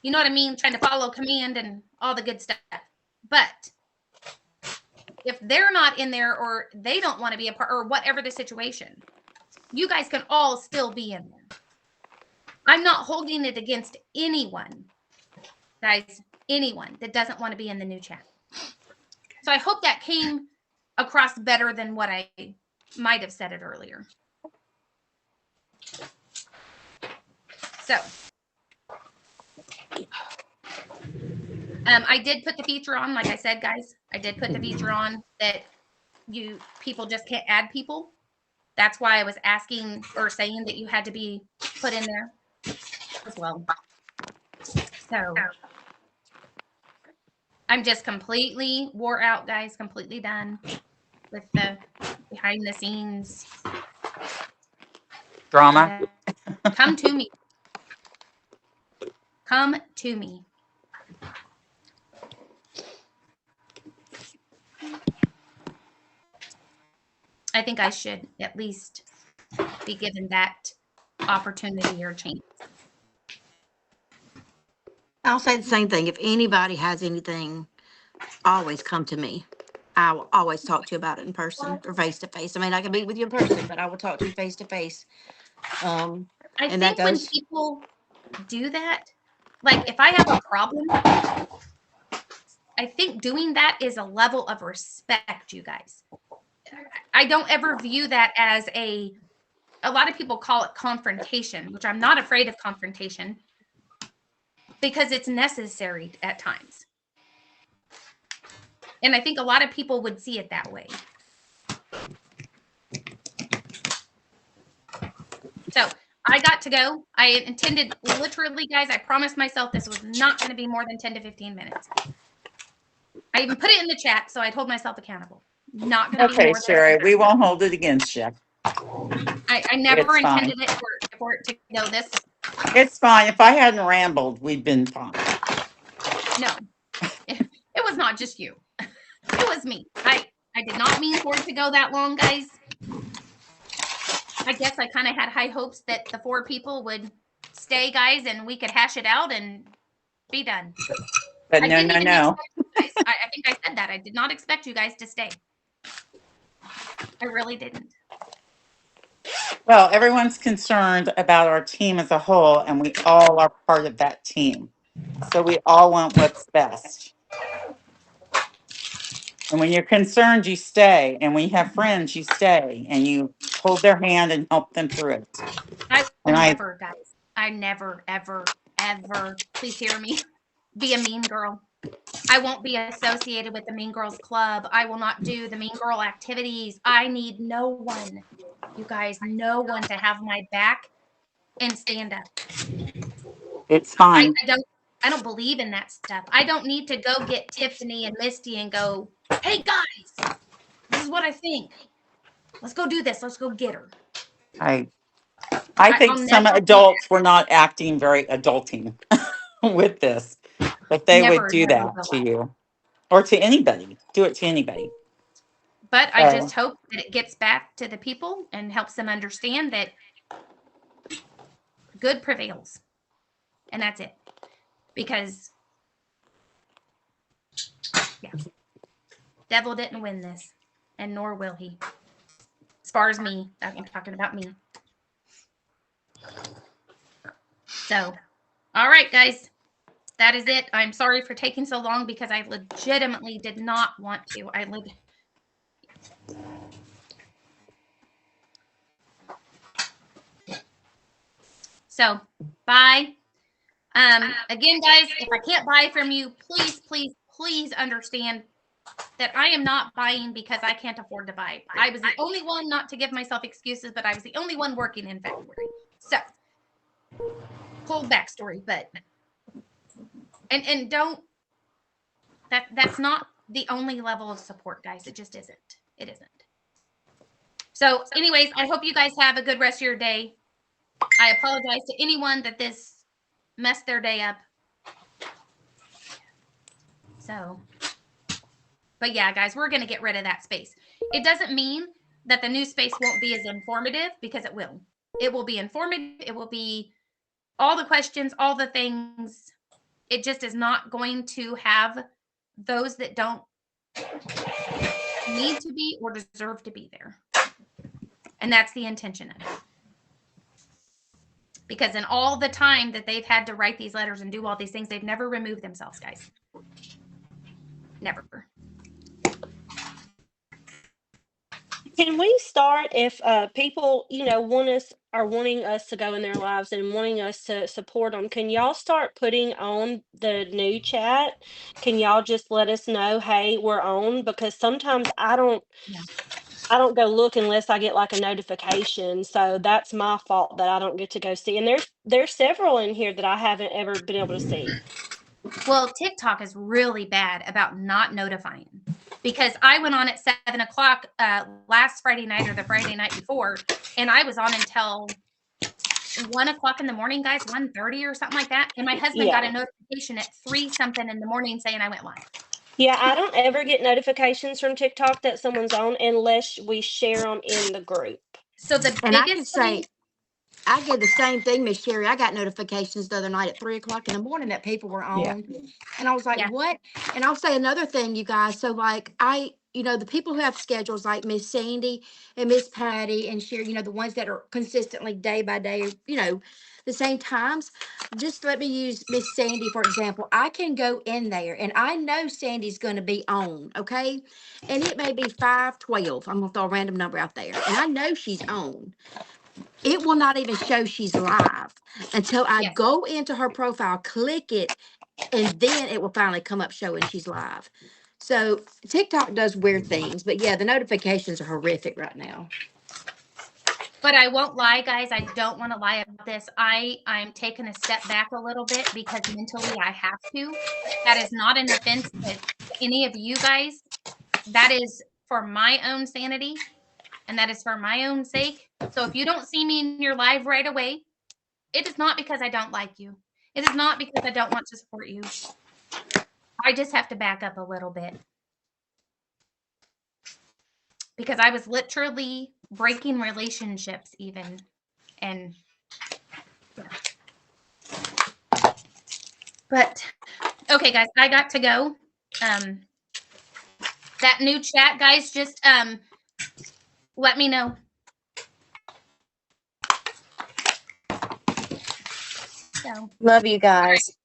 you know what I mean? Trying to follow command and all the good stuff. But if they're not in there or they don't want to be a part or whatever the situation, you guys can all still be in there. I'm not holding it against anyone, guys, anyone that doesn't want to be in the new chat. So I hope that came across better than what I might have said it earlier. So I did put the feature on, like I said, guys. I did put the feature on that people just can't add people. That's why I was asking or saying that you had to be put in there as well. So I'm just completely wore out, guys, completely done with the behind the scenes Drama. come to me. Come to me. I think I should at least be given that opportunity or chance. I'll say the same thing. If anybody has anything, always come to me. I will always talk to you about it in person or face to face. I mean, I can meet with you in person, but I will talk to you face to face. I And that think when goes, people do that, like if I have a problem, I think doing that is a level of respect, you guys. I don't ever view that as a lot of people call it confrontation, which I'm not afraid of confrontation because it's necessary at times. And I think a lot of people would see it that way. So I got to go. I intended literally, guys, I promised myself this was not going to be more than 10 to 15 minutes. I even put it in the chat, so I hold myself accountable. Not going to be Okay, more than Sherry, we won't hold it against you. I never It's fine. intended it for it to go this. It's fine. If I hadn't rambled, we'd been fine. No, it was not just you. It was me. I did not mean for it to go that long, guys. I guess I kind of had high hopes that the 4 people would stay, guys, and we could hash it out and be done. But I no, didn't no, even no. expect you guys. I think I said that. I did not expect you guys to stay. I really didn't. Well, everyone's concerned about our team as a whole, and we all are part of that team. So we all want what's best. And when you're concerned, you stay. And when you have friends, you stay and you hold their hand and help them through it. I will And never, guys. I never, ever, ever, please hear me, be a mean girl. I won't be associated with the Mean Girls Club. I will not do the Mean Girl activities. I need no one, you guys, no one to have my back and stand up. it's fine. I don't believe in that stuff. I don't need to go get Tiffany and Misty and go, hey guys, this is what I think. Let's go do this. Let's go get her. I I'll think some never do adults were not acting very adulting with this, but they would never, do never that will to I. you or to anybody. Do it to anybody. But I So just hope that it gets back to the people and helps them understand that good prevails. And that's it. Because, yeah, devil didn't win this, and nor will he. As far as me, I'm talking about me. So, all right, guys, that is it. I'm sorry for taking so long because I legitimately did not want to. So, bye. Again, guys, if I can't buy from you, please, please, please understand that I am not buying because I can't afford to buy. I was the only one, not to give myself excuses, but I was the only one working in February. So, cold backstory, but and don't that's not the only level of support, guys. It just isn't. It isn't. So, anyways, I hope you guys have a good rest of your day. I apologize to anyone that this messed their day up. So, but yeah, guys, we're going to get rid of that space. It doesn't mean that the new space won't be as informative, because it will. It will be informative. It will be all the questions, all the things. It just is not going to have those that don't need to be or deserve to be there. And that's the intention of it. Because in all the time that they've had to write these letters and do all these things, they've never removed themselves, guys. Never. Can we start if people, wanting us to go in their lives and wanting us to support them? Can y'all start putting on the new chat? Can y'all just let us know, hey, we're on? Because sometimes I don't. Yeah. I don't go look unless I get like a notification. So that's my fault that I don't get to go see. And there's several in here that I haven't ever been able to see. Well, TikTok is really bad about not notifying, because I went on at 7 o'clock last Friday night or the Friday night before, and I was on until 1 o'clock in the morning, guys, 1:30 or something like that. And my husband got a Yeah. notification at 3 something in the morning saying I went live. Yeah, I don't ever get notifications from TikTok that someone's on unless we share them in the group. So the And I can biggest thing, say, I did the same thing, Miss Sherry. I got notifications the other night at 3 o'clock in the morning that people were Yeah. on. And I was like, yeah, what? And I'll say another thing, you guys. So like the people who have schedules like Miss Sandy and Miss Patty and Sherry, the ones that are consistently day by day, the same times. Just let me use Miss Sandy, for example. I can go in there and I know Sandy's gonna be on, okay? And it may be 5:12. I'm gonna throw a random number out there. And I know she's on. It will not even show she's live until I yes. go into her profile, click it, and then it will finally come up showing she's live. So TikTok does weird things, but yeah, the notifications are horrific right now. But I won't lie, guys. I don't want to lie about this. I'm taking a step back a little bit because mentally I have to. That is not an offense to any of you guys. That is for my own sanity, and that is for my own sake. So if you don't see me in your live right away, it is not because I don't like you. It is not because I don't want to support you. I just have to back up a little bit, because I was literally breaking relationships even. And yeah. But okay, guys, I got to go. That new chat, guys, just let me know. So Love you guys.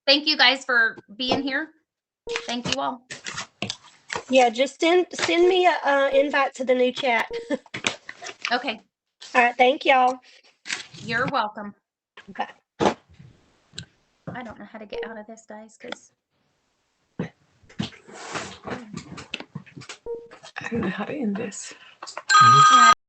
thank you guys for being here. Thank you all. Yeah, just send me a invite to the new chat. Okay, All right, thank y'all. you're welcome. Okay. I don't know how to get out of this, guys, because I don't know how to end this. yeah,